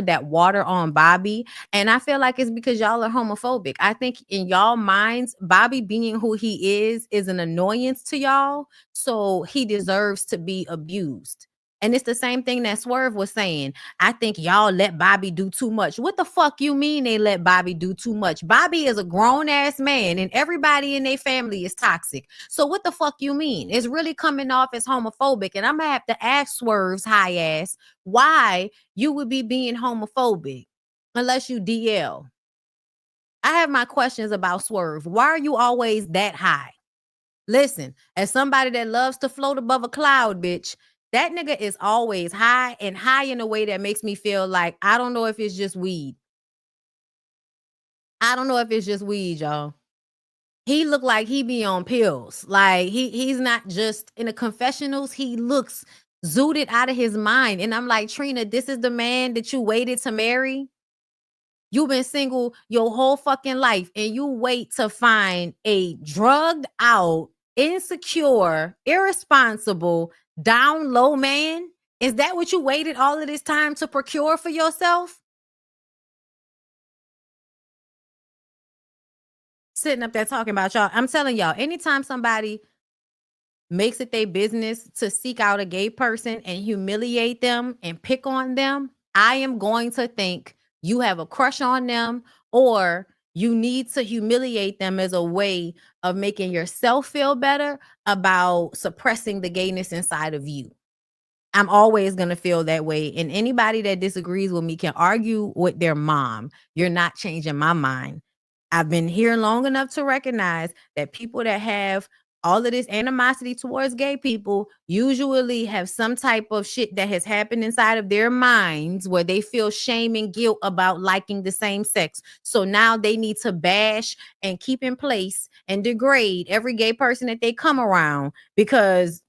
that water on Bobby. And I feel like it's because y'all are homophobic. I think in y'all minds, Bobby being who he is an annoyance to y'all. So he deserves to be abused. And it's the same thing that Swerve was saying. I think y'all let Bobby do too much. What the fuck you mean they let Bobby do too much? Bobby is a grown-ass man, and everybody in their family is toxic. So what the fuck you mean? It's really coming off as homophobic. And I'm going to have to ask Swerve's high ass why you would be being homophobic unless you DL. I have my questions about Swerve. Why are you always that high? Listen, as somebody that loves to float above a cloud, bitch, that nigga is always high, and high in a way that makes me feel like, I don't know if it's just weed. I don't know if it's just weed, y'all. He look like he be on pills. Like, he's not just in the confessionals. He looks zooted out of his mind. And I'm like, Trina, this is the man that you waited to marry? You've been single your whole fucking life, and you wait to find a drugged out, insecure, irresponsible, down low man? Is that what you waited all of this time to procure for yourself? Sitting up there talking about y'all. I'm telling y'all, anytime somebody makes it their business to seek out a gay person and humiliate them and pick on them, I am going to think you have a crush on them, or you need to humiliate them as a way of making yourself feel better about suppressing the gayness inside of you. I'm always going to feel that way. And anybody that disagrees with me can argue with their mom. You're not changing my mind. I've been here long enough to recognize that people that have all of this animosity towards gay people usually have some type of shit that has happened inside of their minds where they feel shame and guilt about liking the same sex. So now they need to bash and keep in place and degrade every gay person that they come around because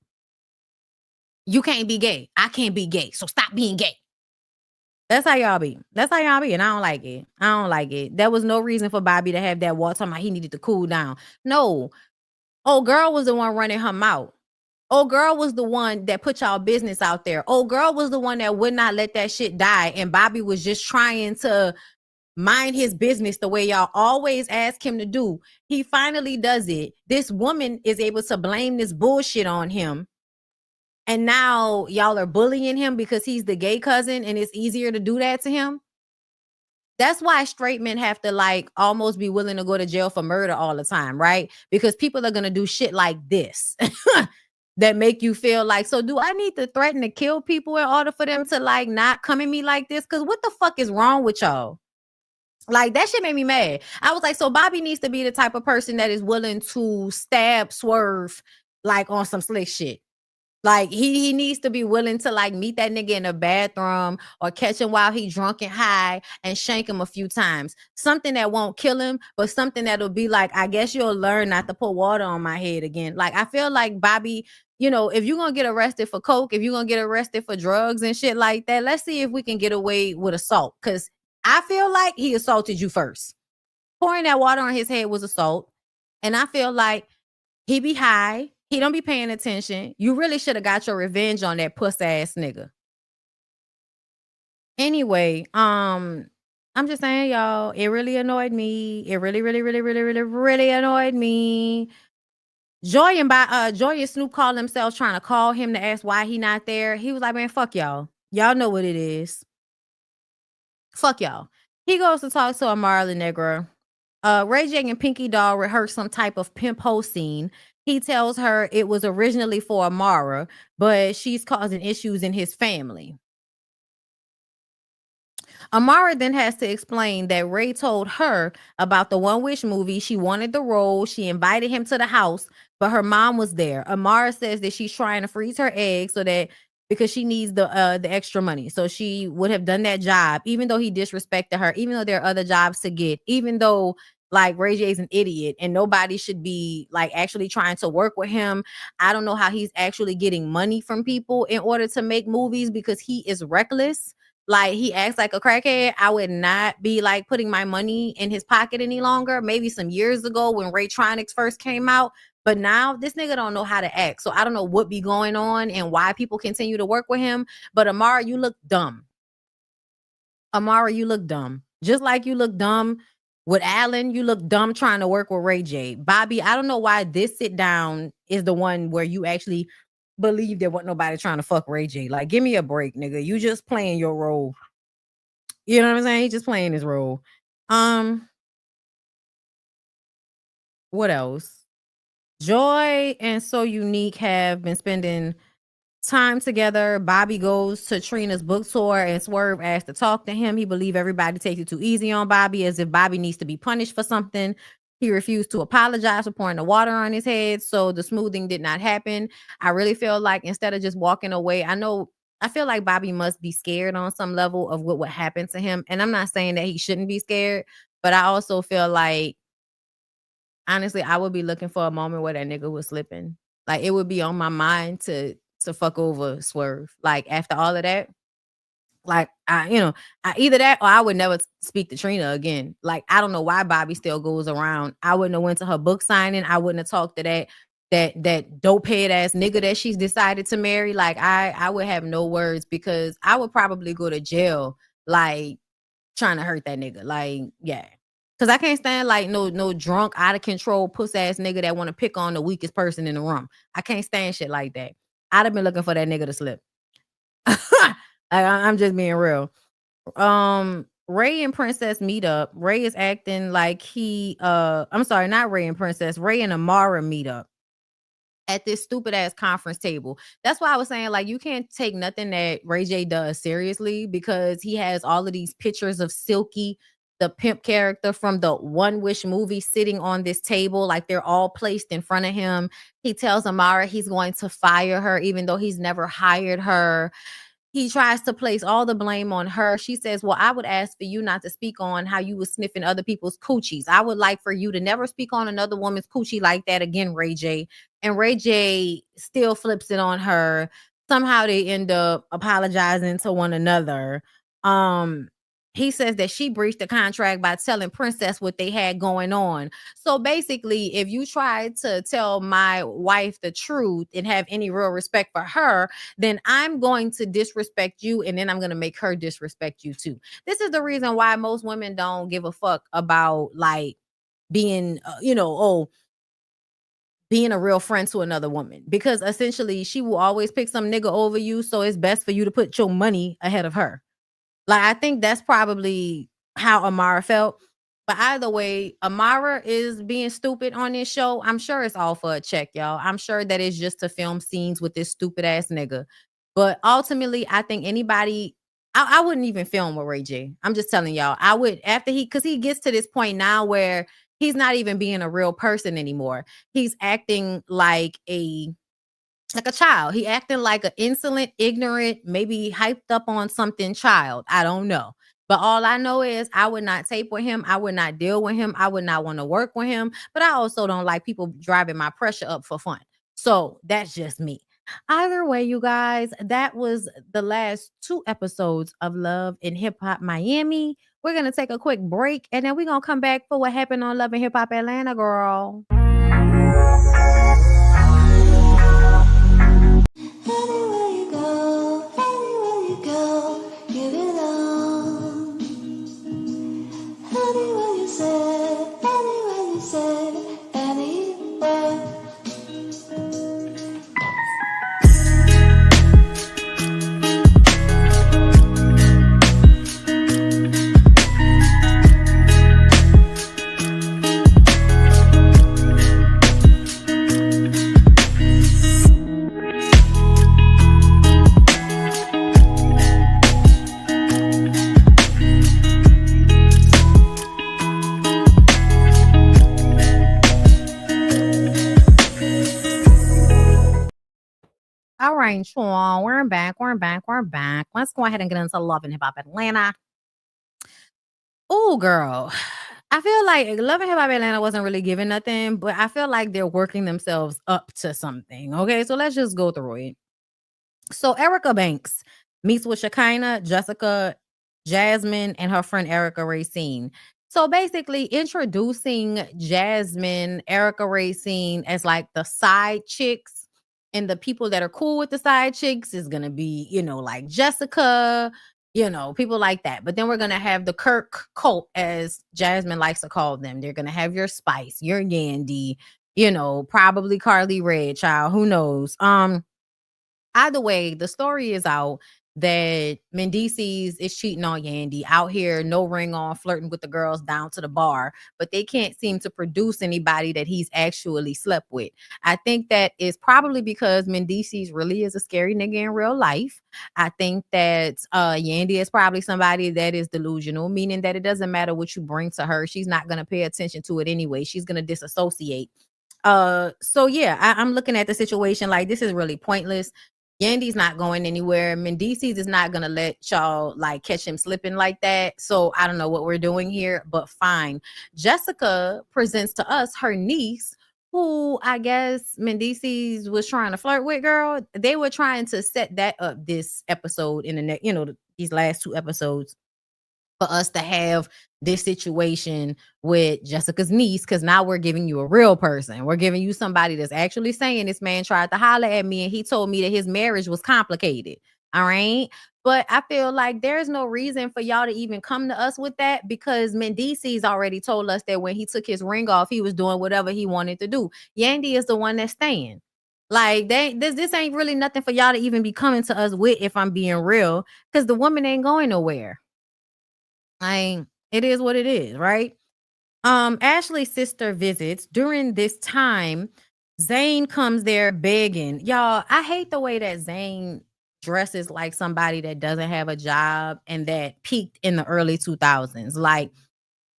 you can't be gay. I can't be gay. So stop being gay. That's how y'all be. That's how y'all be. And I don't like it. I don't like it. There was no reason for Bobby to have that walk talking about he needed to cool down. No. Old girl was the one running her mouth. Old girl was the one that put y'all business out there. Old girl was the one that would not let that shit die. And Bobby was just trying to mind his business the way y'all always ask him to do. He finally does it. This woman is able to blame this bullshit on him. And now y'all are bullying him because he's the gay cousin and it's easier to do that to him. That's why straight men have to like almost be willing to go to jail for murder all the time, right? Because people are going to do shit like this that make you feel like, so do I need to threaten to kill people in order for them to like not come at me like this? Because what the fuck is wrong with y'all? Like that shit made me mad. I was like, so Bobby needs to be the type of person that is willing to stab Swerve like on some slick shit. Like he needs to be willing to like meet that nigga in a bathroom or catch him while he drunk and high and shank him a few times. Something that won't kill him, but something that'll be like, I guess you'll learn not to put water on my head again. Like I feel like Bobby, you know, if you're gonna get arrested for coke, if you're gonna get arrested for drugs and shit like that, let's see if we can get away with assault. Cause I feel like he assaulted you first. Pouring that water on his head was assault. And I feel like he be high. He don't be paying attention. You really should have got your revenge on that puss ass nigga. Anyway, I'm just saying, y'all, it really annoyed me. It really, really, really, really, really, really annoyed me. Joy and Snoop called themselves trying to call him to ask why he not there. He was like, man, fuck y'all. Y'all know what it is. Fuck y'all. He goes to talk to Amara Negra. Ray J and Pinky Doll rehearsed some type of pimp hoe scene. He tells her it was originally for Amara, but she's causing issues in his family. Amara then has to explain that Ray told her about the One Wish movie. She wanted the role. She invited him to the house, but her mom was there. Amara says that she's trying to freeze her eggs so that because she needs the extra money. So she would have done that job, even though he disrespected her, even though there are other jobs to get, even though like Ray J's an idiot and nobody should be like actually trying to work with him. I don't know how he's actually getting money from people in order to make movies because he is reckless. Like he acts like a crackhead. I would not be like putting my money in his pocket any longer. Maybe some years ago when Raytronics first came out. But now this nigga don't know how to act. So I don't know what be going on and why people continue to work with him. But Amara, you look dumb. Amara, you look dumb. Just like you look dumb with Alan, you look dumb trying to work with Ray J. Bobby, I don't know why this sit down is the one where you actually believe there wasn't nobody trying to fuck Ray J. Like, give me a break, nigga. You just playing your role. You know what I'm saying? He just playing his role. What else? Joy and So Unique have been spending time together. Bobby goes to Trina's book tour and Swerve asks to talk to him. He believes everybody takes it too easy on Bobby, as if Bobby needs to be punished for something. He refused to apologize for pouring the water on his head, so the smoothing did not happen. I really feel like instead of just walking away, I feel like Bobby must be scared on some level of what would happen to him. And I'm not saying that he shouldn't be scared, but I also feel like, honestly, I would be looking for a moment where that nigga was slipping. Like, it would be on my mind to fuck over Swerve. Like, after all of that, like, either that or I would never speak to Trina again. Like, I don't know why Bobby still goes around. I wouldn't have went to her book signing. I wouldn't have talked to that dope head ass nigga that she's decided to marry. Like, I would have no words because I would probably go to jail, like, trying to hurt that nigga. Like, yeah. Cause I can't stand like no drunk, out of control, puss ass nigga that want to pick on the weakest person in the room. I can't stand shit like that. I'd have been looking for that nigga to slip. I'm just being real. Ray and Princess meet up. Ray is acting like I'm sorry, not Ray and Princess. Ray and Amara meet up at this stupid ass conference table. That's why I was saying, like, you can't take nothing that Ray J does seriously because he has all of these pictures of Silky, the pimp character from the One Wish movie, sitting on this table. Like, they're all placed in front of him. He tells Amara he's going to fire her, even though he's never hired her. He tries to place all the blame on her. She says, well, I would ask for you not to speak on how you were sniffing other people's coochies. I would like for you to never speak on another woman's coochie like that again, Ray J. And Ray J still flips it on her. Somehow they end up apologizing to one another. He says that she breached the contract by telling Princess what they had going on. So basically, if you try to tell my wife the truth and have any real respect for her, then I'm going to disrespect you, and then I'm going to make her disrespect you too. This is the reason why most women don't give a fuck about like being, being a real friend to another woman, because essentially she will always pick some nigga over you. So it's best for you to put your money ahead of her. Like, I think that's probably how Amara felt. But either way, Amara is being stupid on this show. I'm sure it's all for a check, y'all. I'm sure that it's just to film scenes with this stupid ass nigga. But ultimately, I think I wouldn't even film with Ray J. I'm just telling y'all. I would, because he gets to this point now where he's not even being a real person anymore. He's acting like a child. He acting like an insolent, ignorant, maybe hyped up on something child. I don't know. But all I know is I would not tape with him. I would not deal with him. I would not want to work with him. But I also don't like people driving my pressure up for fun. So that's just me. Either way, you guys, that was the last 2 episodes of Lhhmia Miami. We're going to take a quick break and then we're going to come back for what happened on Love and Hip Hop Atlanta, girl. Anywhere you go, give it all. Anywhere you say, anywhere. All right, Sean, we're back. Let's go ahead and get into Love and Hip Hop Atlanta. Oh, girl. I feel like Love and Hip Hop Atlanta wasn't really giving nothing, but I feel like they're working themselves up to something. Okay, so let's just go through it. So Erica Banks meets with Shekinah, Jessica, Jasmine, and her friend Erica Racine. So basically introducing Jasmine, Erica Racine as like the side chicks. And the people that are cool with the side chicks is going to be, like Jessica, people like that. But then we're going to have the Kirk cult, as Jasmine likes to call them. They're going to have your Spice, your Yandy, probably Carly Red, child. Who knows? Either way, the story is out that Mendices is cheating on Yandy, out here, no ring on, flirting with the girls down to the bar, but they can't seem to produce anybody that he's actually slept with. I think that is probably because Mendices really is a scary nigga in real life. I think that Yandy is probably somebody that is delusional, meaning that it doesn't matter what you bring to her. She's not going to pay attention to it anyway. She's going to disassociate. So yeah, I'm looking at the situation like this is really pointless. Yandy's not going anywhere. Mendices is not gonna let y'all like catch him slipping like that. So I don't know what we're doing here, but fine. Jessica presents to us her niece, who I guess Mendices was trying to flirt with. Girl, they were trying to set that up this episode in the next, these last 2 episodes, for us to have this situation with Jessica's niece, because now we're giving you a real person. We're giving you somebody that's actually saying this man tried to holler at me and he told me that his marriage was complicated. All right. But I feel like there's no reason for y'all to even come to us with that, because Mendice's already told us that when he took his ring off, he was doing whatever he wanted to do. Yandy is the one that's staying. Like this ain't really nothing for y'all to even be coming to us with, if I'm being real, because the woman ain't going nowhere. It is what it is, right? Ashley's sister visits. During this time, Zane comes there begging. Y'all, I hate the way that Zane dresses like somebody that doesn't have a job and that peaked in the early 2000s. Like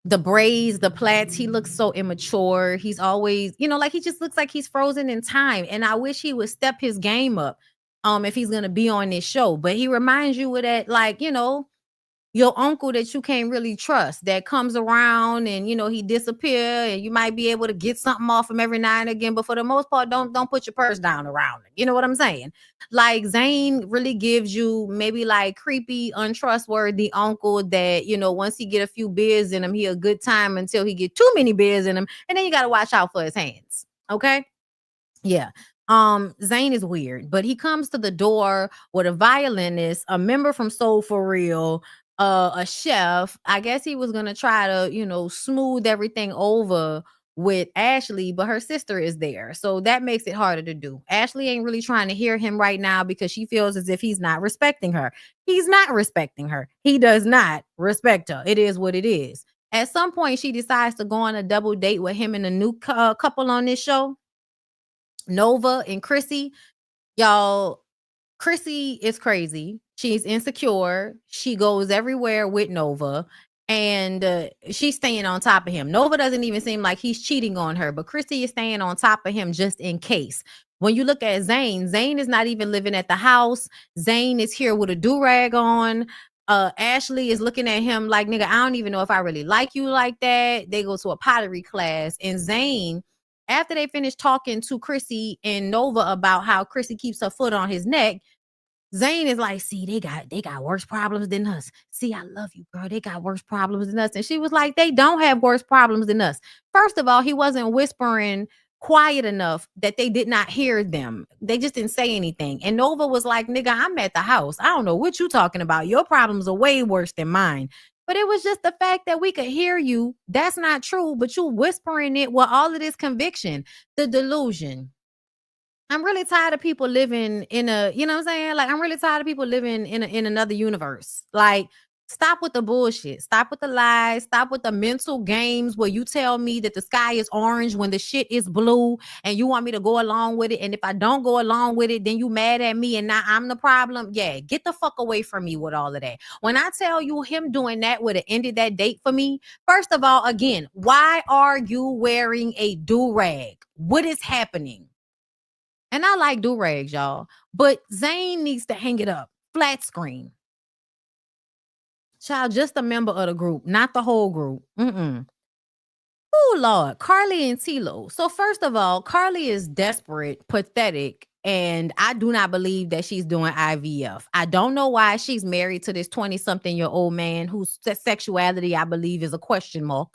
the braids, the plaits, he looks so immature. He's always, like he just looks like he's frozen in time. And I wish he would step his game up if he's gonna be on this show. But he reminds you of that, like, your uncle that you can't really trust, that comes around and he disappear, and you might be able to get something off him every now and again, but for the most part, don't put your purse down around him. You know what I'm saying? Like Zane really gives you maybe like creepy, untrustworthy uncle that once he get a few beers in him, he a good time until he get too many beers in him, and then you got to watch out for his hands. Okay. Yeah. Zane is weird, but he comes to the door with a violinist, a member from Soul for Real, a chef. I guess he was gonna try to, smooth everything over with Ashley, but her sister is there. So that makes it harder to do. Ashley ain't really trying to hear him right now because she feels as if he's not respecting her. He's not respecting her. He does not respect her. It is what it is. At some point, she decides to go on a double date with him and a new couple on this show, Nova and Chrissy. Y'all, Chrissy is crazy. She's insecure. She goes everywhere with Nova, and she's staying on top of him. Nova doesn't even seem like he's cheating on her, but Chrissy is staying on top of him just in case. When you look at Zane, Zane is not even living at the house. Zane is here with a do-rag on. Ashley is looking at him like, nigga, I don't even know if I really like you like that. They go to a pottery class, and Zane, after they finish talking to Chrissy and Nova about how Chrissy keeps her foot on his neck, Zane is like, see, they got worse problems than us. See, I love you, girl. They got worse problems than us. And she was like, they don't have worse problems than us. First of all, he wasn't whispering quiet enough that they did not hear them. They just didn't say anything. And Nova was like, nigga, I'm at the house. I don't know what you talking about. Your problems are way worse than mine. But it was just the fact that we could hear you. That's not true. But you whispering it with all of this conviction, the delusion. I'm really tired of people living in a, you know what I'm saying? Like, I'm really tired of people living in another universe. Like, stop with the bullshit. Stop with the lies. Stop with the mental games where you tell me that the sky is orange when the shit is blue and you want me to go along with it. And if I don't go along with it, then you mad at me and now I'm the problem. Yeah, get the fuck away from me with all of that. When I tell you him doing that would have ended that date for me, first of all, again, why are you wearing a do-rag? What is happening? And I like do-rags, y'all. But Zane needs to hang it up. Flat screen. Child, just a member of the group, not the whole group. Oh, Lord. Carly and Tilo. So first of all, Carly is desperate, pathetic, and I do not believe that she's doing IVF. I don't know why she's married to this 20-something-year-old man whose sexuality, I believe, is a question mark.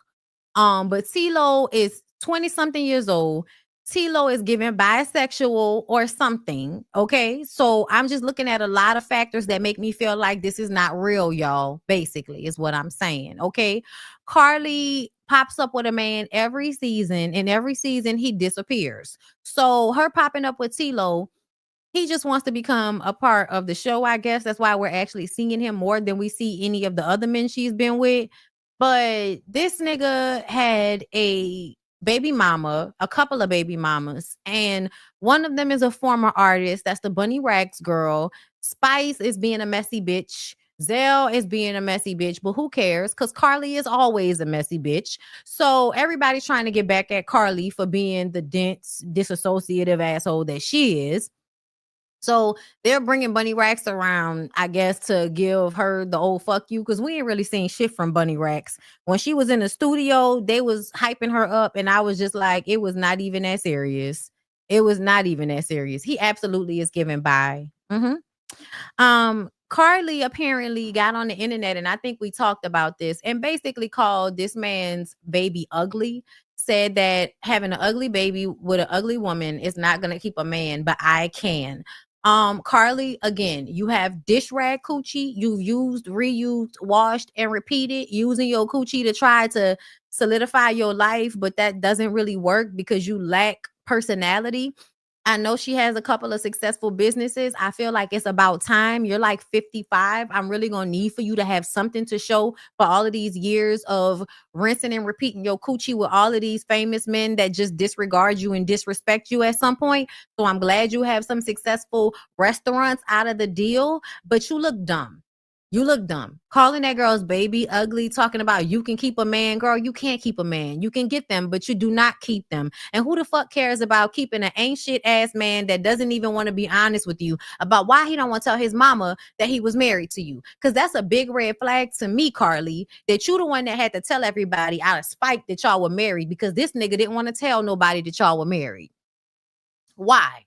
But Tilo is 20-something years old. Tilo is given bisexual or something. Okay. So I'm just looking at a lot of factors that make me feel like this is not real, y'all. Basically, is what I'm saying. Okay. Carly pops up with a man every season, and every season he disappears. So her popping up with Tilo, he just wants to become a part of the show, I guess. That's why we're actually seeing him more than we see any of the other men she's been with. But this nigga had a baby mama, a couple of baby mamas, and one of them is a former artist. That's the Bunny Rags girl. Spice is being a messy bitch. Zell is being a messy bitch, but who cares? Because Carly is always a messy bitch. So everybody's trying to get back at Carly for being the dense, disassociative asshole that she is. So they're bringing Bunny Rax around, I guess, to give her the old fuck you, because we ain't really seen shit from Bunny Rax. When she was in the studio, they was hyping her up, and I was just like, it was not even that serious. It was not even that serious. He absolutely is giving by. Carly apparently got on the internet, and I think we talked about this, and basically called this man's baby ugly. Said that having an ugly baby with an ugly woman is not going to keep a man, but I can. Carly, again, you have dish rag coochie. You've used, reused, washed, and repeated, using your coochie to try to solidify your life, but that doesn't really work because you lack personality. I know she has a couple of successful businesses. I feel like it's about time. You're like 55. I'm really going to need for you to have something to show for all of these years of rinsing and repeating your coochie with all of these famous men that just disregard you and disrespect you at some point. So I'm glad you have some successful restaurants out of the deal, but you look dumb. You look dumb. Calling that girl's baby ugly, talking about you can keep a man. Girl, you can't keep a man. You can get them, but you do not keep them. And who the fuck cares about keeping an ain't shit ass man that doesn't even want to be honest with you about why he don't want to tell his mama that he was married to you? Because that's a big red flag to me, Carly, that you the one that had to tell everybody out of spite that y'all were married because this nigga didn't want to tell nobody that y'all were married. Why?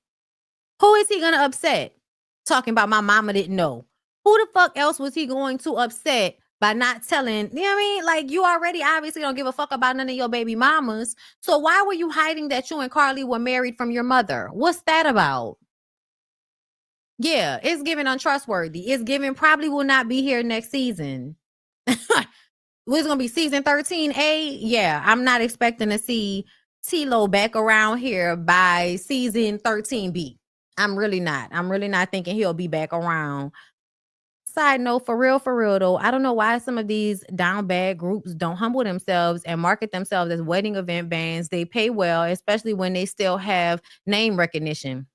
Who is he going to upset? Talking about my mama didn't know. Who the fuck else was he going to upset by not telling? You know what I mean? Like, you already obviously don't give a fuck about none of your baby mamas. So why were you hiding that you and Carly were married from your mother? What's that about? Yeah, it's giving untrustworthy. It's giving probably will not be here next season. It's going to be season 13A. Yeah, I'm not expecting to see T-Lo back around here by season 13B. I'm really not. I'm really not thinking he'll be back around. Side note, for real though, I don't know why some of these down bad groups don't humble themselves and market themselves as wedding event bands. They pay well, especially when they still have name recognition.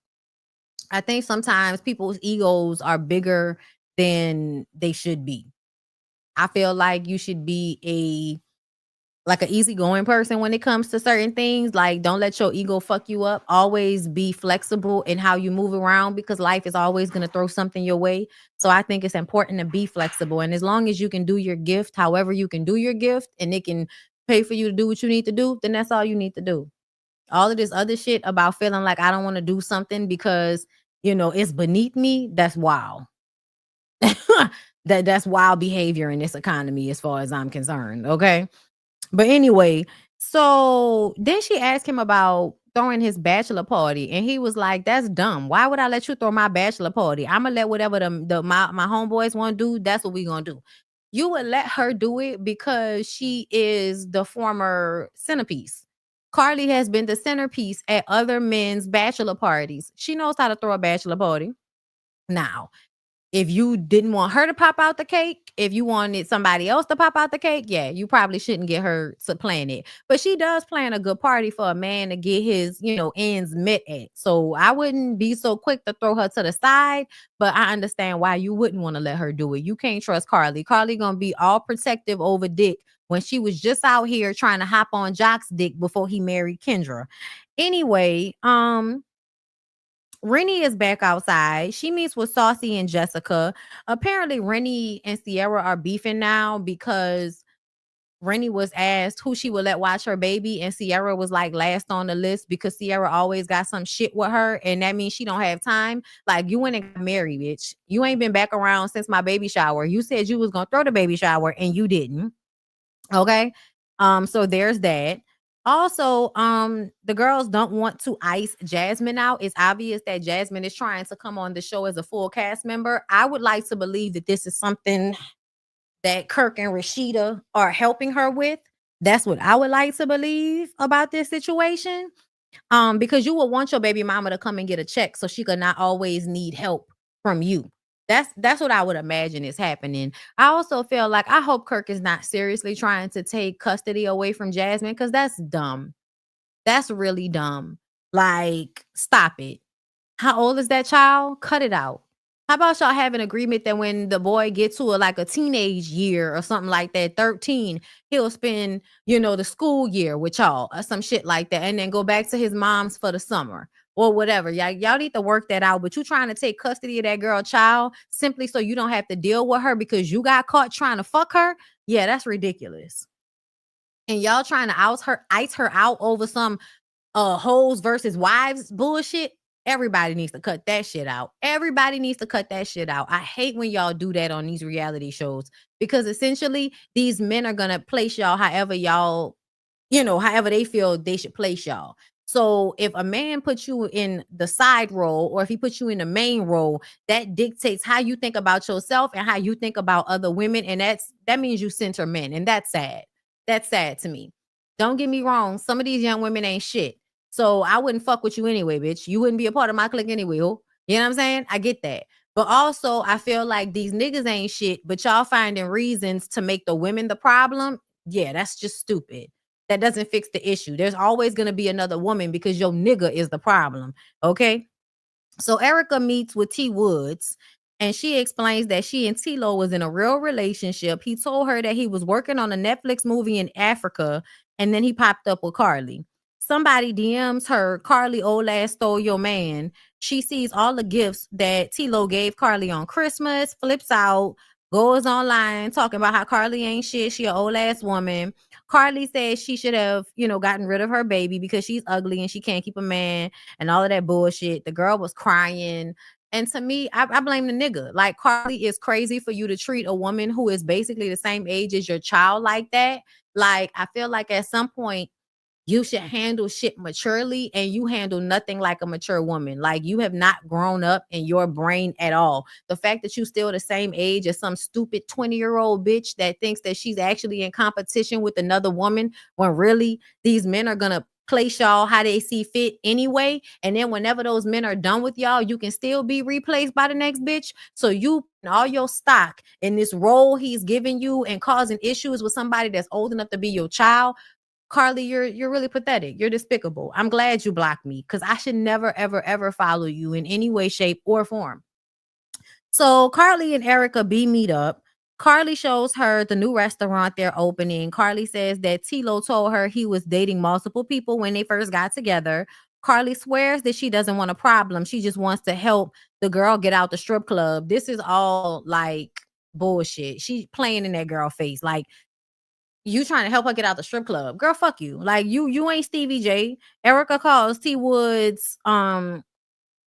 I think sometimes people's egos are bigger than they should be. I feel like you should be like an easygoing person when it comes to certain things. Like, don't let your ego fuck you up. Always be flexible in how you move around because life is always going to throw something your way. So I think it's important to be flexible. And as long as you can do your gift, however you can do your gift, and it can pay for you to do what you need to do, then that's all you need to do. All of this other shit about feeling like I don't want to do something because, it's beneath me, that's wild. That's wild behavior in this economy as far as I'm concerned. Okay. But anyway, so then she asked him about throwing his bachelor party, and he was like, "That's dumb. Why would I let you throw my bachelor party? I'm gonna let whatever my homeboys want to do. That's what we gonna do. You would let her do it because she is the former centerpiece. Carly has been the centerpiece at other men's bachelor parties. She knows how to throw a bachelor party. Now, if you didn't want her to pop out the cake, if you wanted somebody else to pop out the cake, yeah, you probably shouldn't get her to plan it. But she does plan a good party for a man to get his, ends met at. So I wouldn't be so quick to throw her to the side, but I understand why you wouldn't want to let her do it. You can't trust Carly. Carly gonna be all protective over Dick when she was just out here trying to hop on Jock's dick before he married Kendra. Anyway, Rennie is back outside. She meets with Saucy and Jessica. Apparently, Rennie and Sierra are beefing now because Rennie was asked who she would let watch her baby, and Sierra was like last on the list because Sierra always got some shit with her, and that means she don't have time. Like, you went and got married, bitch. You ain't been back around since my baby shower. You said you was gonna throw the baby shower, and you didn't. Okay. So there's that. Also, the girls don't want to ice Jasmine out. It's obvious that Jasmine is trying to come on the show as a full cast member. I would like to believe that this is something that Kirk and Rashida are helping her with. That's what I would like to believe about this situation. Because you would want your baby mama to come and get a check so she could not always need help from you. That's what I would imagine is happening. I also feel like I hope Kirk is not seriously trying to take custody away from Jasmine because that's dumb. That's really dumb. Like, stop it. How old is that child? Cut it out. How about y'all have an agreement that when the boy gets to a teenage year or something like that, 13, he'll spend, the school year with y'all or some shit like that, and then go back to his mom's for the summer or whatever. Y'all need to work that out. But you trying to take custody of that girl child simply so you don't have to deal with her because you got caught trying to fuck her? Yeah, that's ridiculous. And y'all trying to ice her out over some hoes versus wives bullshit. Everybody needs to cut that shit out. Everybody needs to cut that shit out. I hate when y'all do that on these reality shows because essentially these men are going to place y'all however they feel they should place y'all. So if a man puts you in the side role, or if he puts you in the main role, that dictates how you think about yourself and how you think about other women. And that means you center men. And that's sad. That's sad to me. Don't get me wrong. Some of these young women ain't shit. So I wouldn't fuck with you anyway, bitch. You wouldn't be a part of my clique anyway. Oh. You know what I'm saying? I get that. But also, I feel like these niggas ain't shit, but y'all finding reasons to make the women the problem. Yeah, that's just stupid. That doesn't fix the issue. There's always going to be another woman because your nigga is the problem. Okay. So Erica meets with T Woods, and she explains that she and T-Lo was in a real relationship. He told her that he was working on a Netflix movie in Africa, and then he popped up with Carly. Somebody DMs her, Carly old ass stole your man. She sees all the gifts that T-Lo gave Carly on Christmas, flips out, goes online talking about how Carly ain't shit. She an old ass woman. Carly says she should have, gotten rid of her baby because she's ugly and she can't keep a man and all of that bullshit. The girl was crying. And to me, I blame the nigga. Like, Carly, is crazy for you to treat a woman who is basically the same age as your child like that. Like, I feel like at some point, you should handle shit maturely, and you handle nothing like a mature woman. Like, you have not grown up in your brain at all. The fact that you still the same age as some stupid 20-year-old bitch that thinks that she's actually in competition with another woman, when really these men are gonna place y'all how they see fit anyway. And then whenever those men are done with y'all, you can still be replaced by the next bitch. So you put all your stock in this role he's giving you and causing issues with somebody that's old enough to be your child. Carly, you're really pathetic. You're despicable. I'm glad you blocked me, because I should never, ever, ever follow you in any way, shape, or form. So Carly and Erica B meet up. Carly shows her the new restaurant they're opening. Carly says that T-Lo told her he was dating multiple people when they first got together. Carly swears that she doesn't want a problem. She just wants to help the girl get out the strip club. This is all like bullshit. She's playing in that girl face. Like, you trying to help her get out the strip club. Girl, fuck you. Like, you ain't Stevie J. Erica calls T Woods on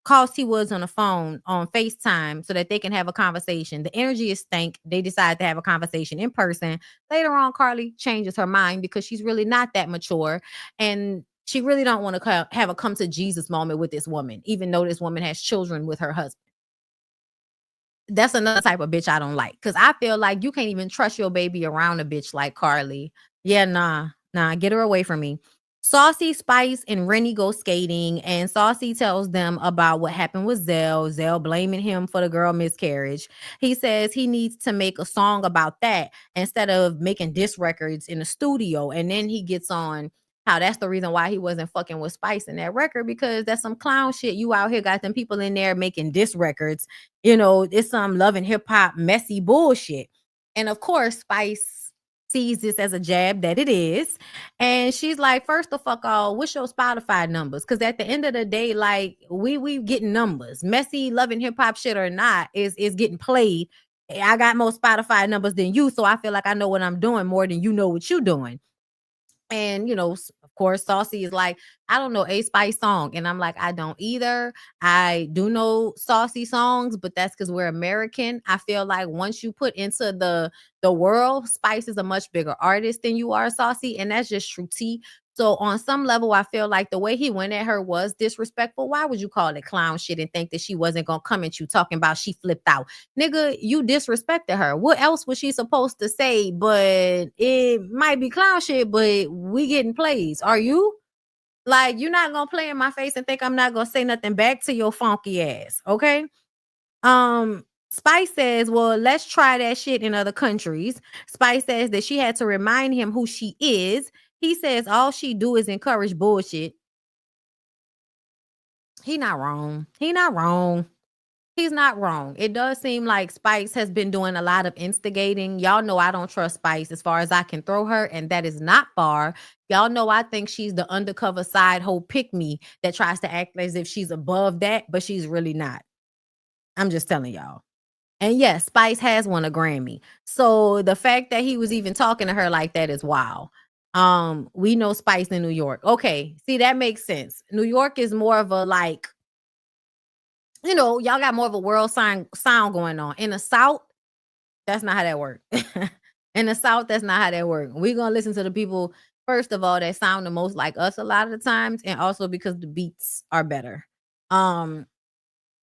the phone on FaceTime so that they can have a conversation. The energy is stank. They decide to have a conversation in person. Later on, Carly changes her mind because she's really not that mature, and she really don't want to have a come to Jesus moment with this woman, even though this woman has children with her husband. That's another type of bitch I don't like, because I feel like you can't even trust your baby around a bitch like Carly. Yeah, nah, get her away from me. Saucy, Spice, and Rennie go skating, and Saucy tells them about what happened with Zell blaming him for the girl miscarriage. He says he needs to make a song about that instead of making diss records in the studio. And then he gets on how that's the reason why he wasn't fucking with Spice in that record, because that's some clown shit. You out here got them people in there making diss records. It's some love and hip hop messy bullshit. And of course, Spice sees this as a jab that it is. And she's like, first the fuck all, what's your Spotify numbers? Because at the end of the day, like, we getting numbers. Messy love and hip hop shit or not is getting played. I got more Spotify numbers than you, so I feel like I know what I'm doing more than you know what you're doing. And, of course, Saucy is like, I don't know a Spice song. And I'm like, I don't either. I do know Saucy songs, but that's because we're American. I feel like once you put into the world, Spice is a much bigger artist than you are, Saucy. And that's just true tea. So on some level, I feel like the way he went at her was disrespectful. Why would you call it clown shit and think that she wasn't going to come at you talking about she flipped out? Nigga, you disrespected her. What else was she supposed to say? But it might be clown shit, but we getting plays. Are you? Like, you're not going to play in my face and think I'm not going to say nothing back to your funky ass. Okay? Spice says, well, let's try that shit in other countries. Spice says that she had to remind him who she is. He says all she do is encourage bullshit. He not wrong. He not wrong. He's not wrong. It does seem like Spice has been doing a lot of instigating. Y'all know I don't trust Spice as far as I can throw her, and that is not far. Y'all know I think she's the undercover side hoe pick me that tries to act as if she's above that, but she's really not. I'm just telling y'all. And yes, Spice has won a Grammy. So the fact that he was even talking to her like that is wild. We know Spice in New York. Okay, see, that makes sense. New York is more of a, like, y'all got more of a world sound going on. In the South, that's not how that works. In the South, that's not how that works. We're gonna listen to the people. first of all, that sound the most like us a lot of the times, and also because the beats are better. Um,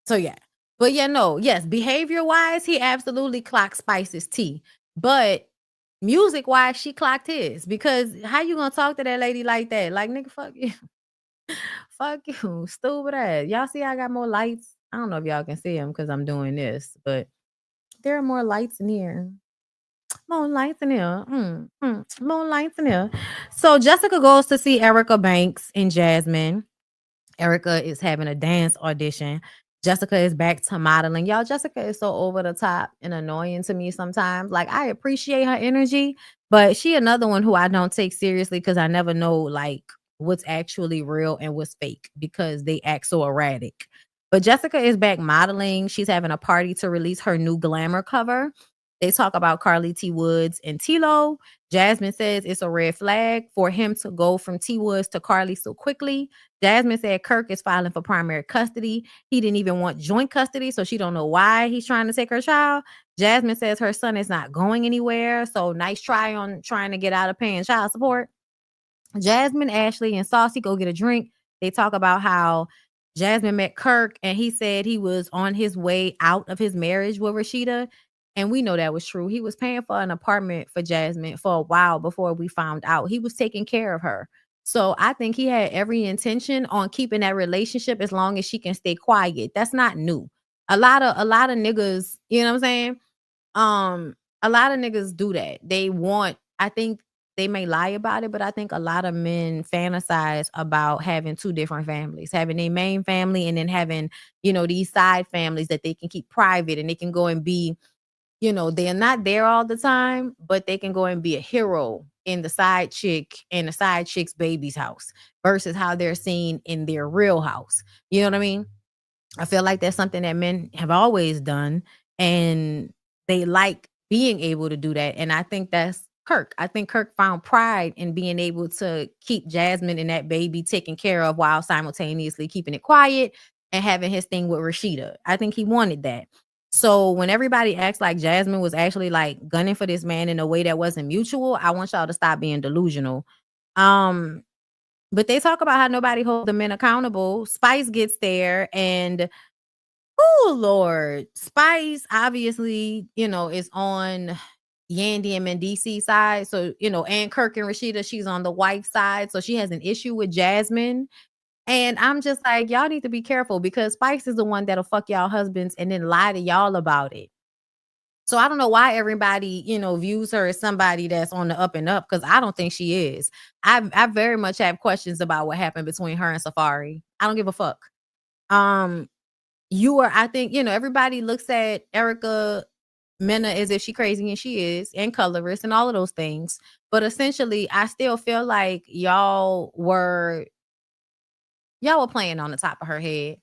so yeah. But yeah, no, yes, behavior wise, he absolutely clocked Spice's T. But music wise, she clocked his. Because how you gonna talk to that lady like that? Like, nigga, fuck you. Fuck you, stupid ass. Y'all see I got more lights? I don't know if y'all can see them because I'm doing this, but there are more lights in here. More lights in here. More lights in here. So Jessica goes to see Erica Banks and Jasmine. Erica is having a dance audition. Jessica is back to modeling. Y'all, Jessica is so over the top and annoying to me sometimes. Like, I appreciate her energy, but she another one who I don't take seriously because I never know like what's actually real and what's fake because they act so erratic. But Jessica is back modeling. She's having a party to release her new glamour cover. They talk about Carly T. Woods and T-Lo. Jasmine says it's a red flag for him to go from T. Woods to Carly so quickly. Jasmine said Kirk is filing for primary custody. He didn't even want joint custody, so she don't know why he's trying to take her child. Jasmine says her son is not going anywhere, so nice try on trying to get out of paying child support. Jasmine, Ashley, and Saucy go get a drink. They talk about how Jasmine met Kirk and he said he was on his way out of his marriage with Rashida. And we know that was true. He was paying for an apartment for Jasmine for a while before we found out. He was taking care of her. So I think he had every intention on keeping that relationship as long as she can stay quiet. That's not new. A lot of niggas, you know what I'm saying? A lot of niggas do that. They want, I think they may lie about it, but I think a lot of men fantasize about having two different families, having a main family and then having, these side families that they can keep private and they can go and be, they're not there all the time, but they can go and be a hero in the side chick in the side chick's baby's house versus how they're seen in their real house. You know what I mean? I feel like that's something that men have always done, and they like being able to do that. And I think that's Kirk. I think Kirk found pride in being able to keep Jasmine and that baby taken care of while simultaneously keeping it quiet and having his thing with Rashida. I think he wanted that. So when everybody acts like Jasmine was actually like gunning for this man in a way that wasn't mutual, I want y'all to stop being delusional. Um, but they talk about how nobody holds the men accountable. Spice gets there and oh Lord, Spice obviously, is on Yandy and Mendici side. So, and Kirk and Rashida, she's on the wife side. So she has an issue with Jasmine. And I'm just like, y'all need to be careful because Spice is the one that'll fuck y'all husbands and then lie to y'all about it. So I don't know why everybody, views her as somebody that's on the up and up because I don't think she is. I very much have questions about what happened between her and Safari. I don't give a fuck. I think, everybody looks at Erica Mena as if she crazy and she is, and colorist and all of those things. But essentially, I still feel like y'all were playing on the top of her head.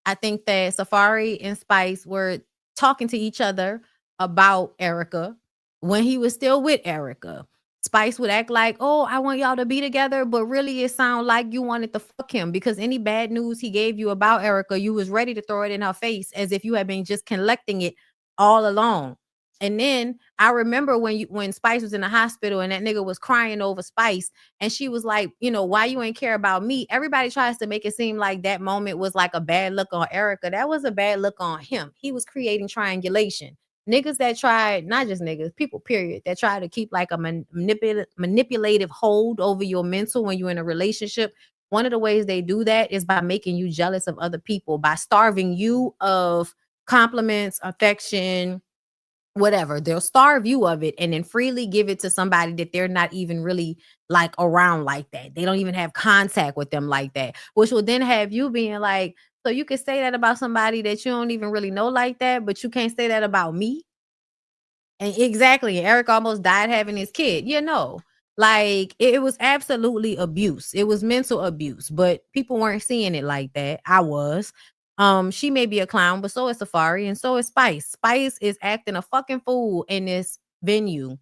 I think that Safari and Spice were talking to each other about Erica when he was still with Erica. Spice would act like, oh, I want y'all to be together, but really it sounded like you wanted to fuck him because any bad news he gave you about Erica, you was ready to throw it in her face as if you had been just collecting it all along. And then I remember when Spice was in the hospital and that nigga was crying over Spice and she was like, why you ain't care about me? Everybody tries to make it seem like that moment was like a bad look on Erica. That was a bad look on him. He was creating triangulation. Niggas that tried, not just niggas, people, period, that try to keep like a manipulative hold over your mental when you're in a relationship. One of the ways they do that is by making you jealous of other people, by starving you of compliments, affection, whatever. They'll starve you of it and then freely give it to somebody that they're not even really like around like that. They don't even have contact with them like that, which will then have you being like, so you can say that about somebody that you don't even really know like that, but you can't say that about me. And exactly, Eric almost died having his kid. Like it was absolutely abuse. It was mental abuse, but people weren't seeing it like that. I was. She may be a clown, but so is Safari and so is Spice. Spice is acting a fucking fool in this venue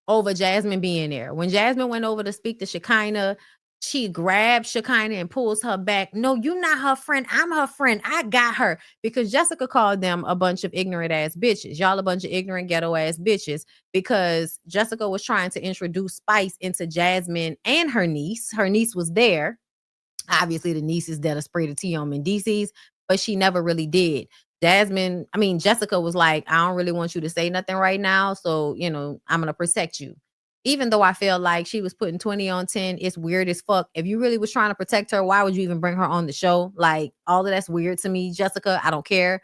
over Jasmine being there. When Jasmine went over to speak to Shekinah, She grabs Shekinah and pulls her back. No, you're not her friend. I'm her friend. I got her. Because Jessica called them a bunch of ignorant ass bitches. Y'all a bunch of ignorant ghetto ass bitches. Because Jessica was trying to introduce Spice into Jasmine and her niece. Her niece was there. Obviously, the niece is there to spray the tea on Mendices, but she never really did. Jessica was like, I don't really want you to say nothing right now. So, I'm going to protect you. Even though I feel like she was putting 20 on 10, it's weird as fuck. If you really was trying to protect her, why would you even bring her on the show? Like, all of that's weird to me, Jessica. I don't care.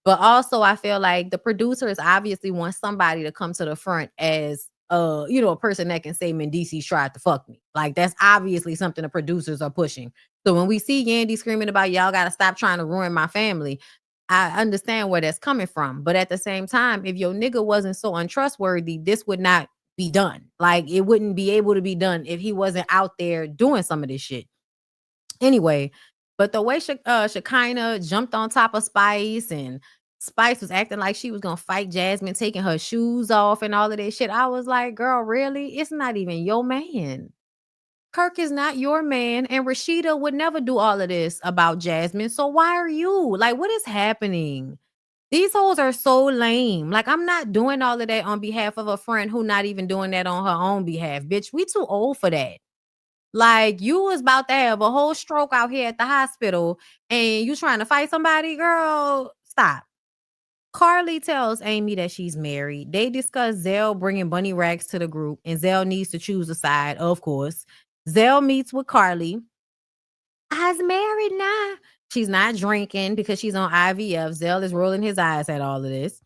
But also, I feel like the producers obviously want somebody to come to the front as a person that can say Mendices tried to fuck me. Like, that's obviously something the producers are pushing. So when we see Yandy screaming about y'all gotta stop trying to ruin my family, I understand where that's coming from. But at the same time, if your nigga wasn't so untrustworthy, this would not be done. Like, it wouldn't be able to be done if he wasn't out there doing some of this shit. Anyway, but the way Shekinah jumped on top of Spice, and Spice was acting like she was gonna fight Jasmine, taking her shoes off and all of that shit. I was like, girl, really? It's not even your man. Kirk is not your man, and Rashida would never do all of this about Jasmine. So why are you? Like, what is happening? These hoes are so lame. Like, I'm not doing all of that on behalf of a friend who not even doing that on her own behalf. Bitch, we too old for that. Like, you was about to have a whole stroke out here at the hospital and you trying to fight somebody, girl, stop. Carly tells Amy that she's married. They discuss Zell bringing Bunny Rags to the group, and Zell needs to choose a side, of course. Zell meets with Carly. I's married now. She's not drinking because she's on IVF. Zell is rolling his eyes at all of this.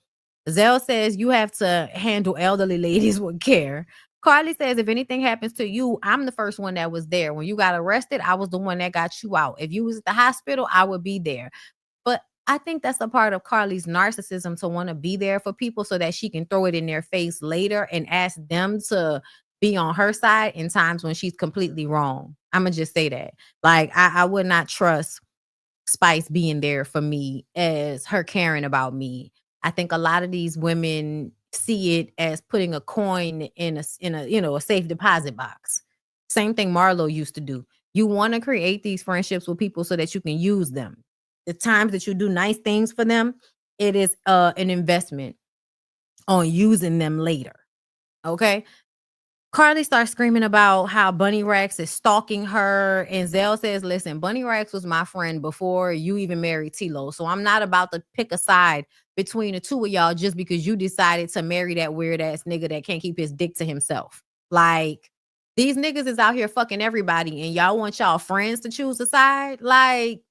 Zell says you have to handle elderly ladies with care. Carly says if anything happens to you, I'm the first one that was there. When you got arrested, I was the one that got you out. If you was at the hospital, I would be there. But I think that's a part of Carly's narcissism to want to be there for people so that she can throw it in their face later and ask them to be on her side in times when she's completely wrong. I'm going to just say that. Like, I would not trust Spice being there for me as her caring about me. I think a lot of these women see it as putting a coin in a safe deposit box. Same thing Marlo used to do. You want to create these friendships with people so that you can use them. The times that you do nice things for them, it is an investment on using them later. Okay. Carly starts screaming about how Bunny Rags is stalking her. And Zell says, listen, Bunny Rags was my friend before you even married Tilo. So I'm not about to pick a side between the two of y'all just because you decided to marry that weird ass nigga that can't keep his dick to himself. Like, these niggas is out here fucking everybody and y'all want y'all friends to choose a side. Like,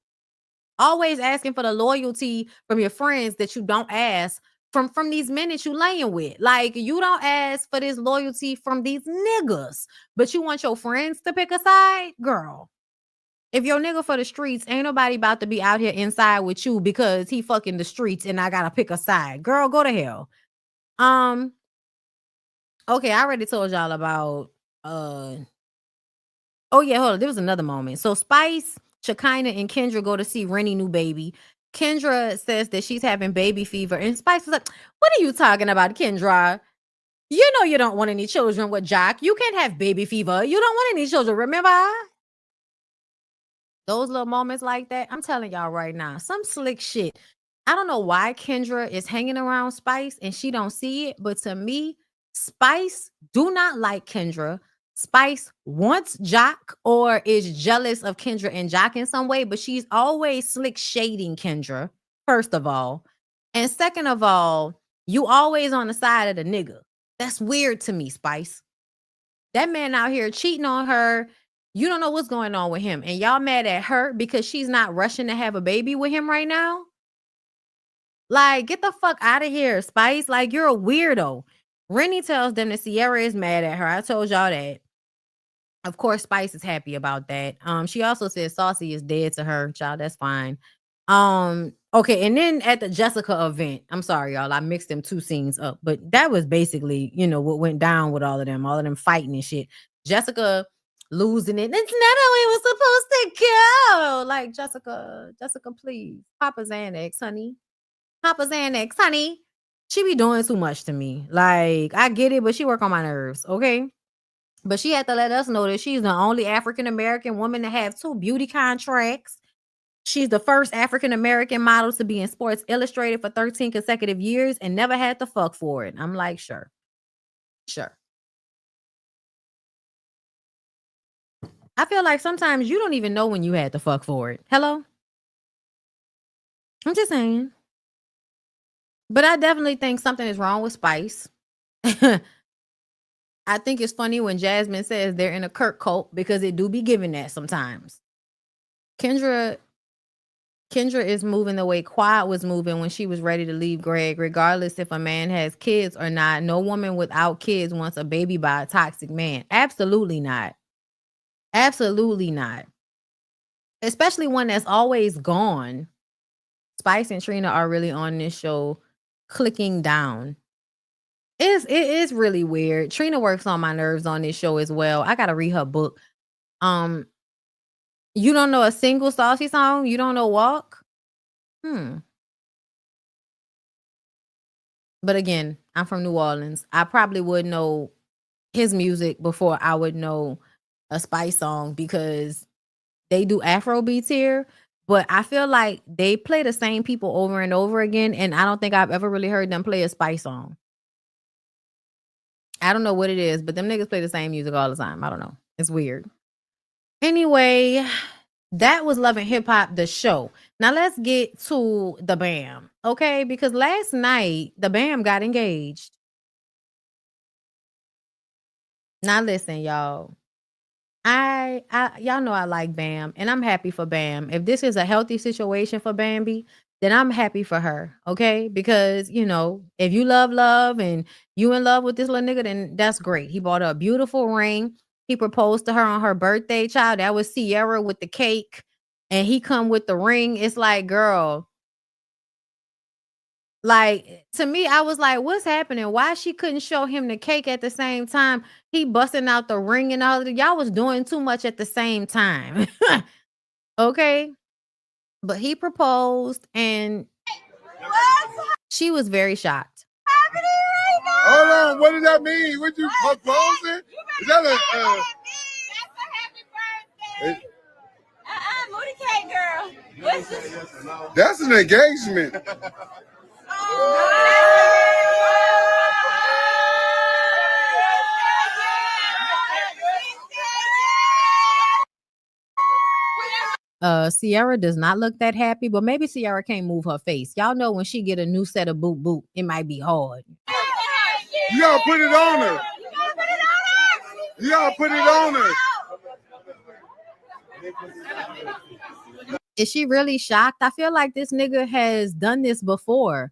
always asking for the loyalty from your friends that you don't ask from these men that you laying with. Like, you don't ask for this loyalty from these niggas, but you want your friends to pick a side? Girl, if your nigga for the streets, ain't nobody about to be out here inside with you because he fucking the streets and I gotta pick a side. Girl, go to hell. Okay, I already told y'all about oh yeah, hold on. There was another moment. So Spice, Shekinah, and Kendra go to see Rennie new baby. Kendra says that she's having baby fever, and Spice was like, "What are you talking about, Kendra? You know you don't want any children with Jack. You can't have baby fever. You don't want any children. Remember?" Those little moments like that, I'm telling y'all right now, some slick shit. I don't know why Kendra is hanging around Spice and she don't see it, but to me, Spice do not like Kendra. Spice wants Jock or is jealous of Kendra and Jock in some way, but she's always slick shading Kendra, first of all. And second of all, you always on the side of the nigga. That's weird to me, Spice. That man out here cheating on her. You don't know what's going on with him. And y'all mad at her because she's not rushing to have a baby with him right now? Like, get the fuck out of here, Spice. Like, you're a weirdo. Rennie tells them that Sierra is mad at her. I told y'all that. Of course, Spice is happy about that. She also says Saucy is dead to her. Child, that's fine. Okay, and then at the Jessica event, I'm sorry, y'all, I mixed them two scenes up, but that was basically, what went down with all of them fighting and shit. Jessica losing it. It's not how it was supposed to go. Like, Jessica, please. Papa Xanax, honey. Papa Xanax, honey. She be doing too much to me. Like, I get it, but she work on my nerves, okay? But she had to let us know that she's the only African-American woman to have 2 beauty contracts. She's the first African-American model to be in Sports Illustrated for 13 consecutive years and never had to fuck for it. I'm like, sure. I feel like sometimes you don't even know when you had to fuck for it. Hello? I'm just saying. But I definitely think something is wrong with Spice. I think it's funny when Jasmine says they're in a Kirk cult because it do be giving that sometimes. Kendra is moving the way Quad was moving when she was ready to leave Greg, regardless if a man has kids or not. No woman without kids wants a baby by a toxic man. Absolutely not. Absolutely not. Especially one that's always gone. Spice and Trina are really on this show clicking down. It is really weird. Trina works on my nerves on this show as well. I gotta read her book. You don't know a single Saucy song? You don't know Walk? But again, I'm from New Orleans. I probably would know his music before I would know a Spice song because they do Afro beats here. But I feel like they play the same people over and over again, and I don't think I've ever really heard them play a Spice song. I don't know what it is, but them niggas play the same music all the time. I don't know. It's weird. Anyway, that was Love and Hip Hop, the show. Now let's get to the BAM, okay? Because last night, the BAM got engaged. Now listen, y'all. Y'all know I like Bam, and I'm happy for Bam. If this is a healthy situation for Bambi, then I'm happy for her, okay? Because, you know, if you love and you in love with this little nigga, then that's great. He bought her a beautiful ring. He proposed to her on her birthday, child. That was Sierra with the cake, and he come with the ring. It's like, girl, like, to me, I was like, what's happening? Why she couldn't show him the cake at the same time? He busting out the ring and all of that. Y'all was doing too much at the same time. Okay. But he proposed and she was very shocked. Hold on, what does that mean? What you proposing? Is that a happy birthday? Moody cake, girl. What's this? That's an engagement. Sierra does not look that happy, but maybe Sierra can't move her face. Y'all know when she get a new set of boot, it might be hard. You gotta put it on her. You gotta put it on her. Is she really shocked? I feel like this nigga has done this before.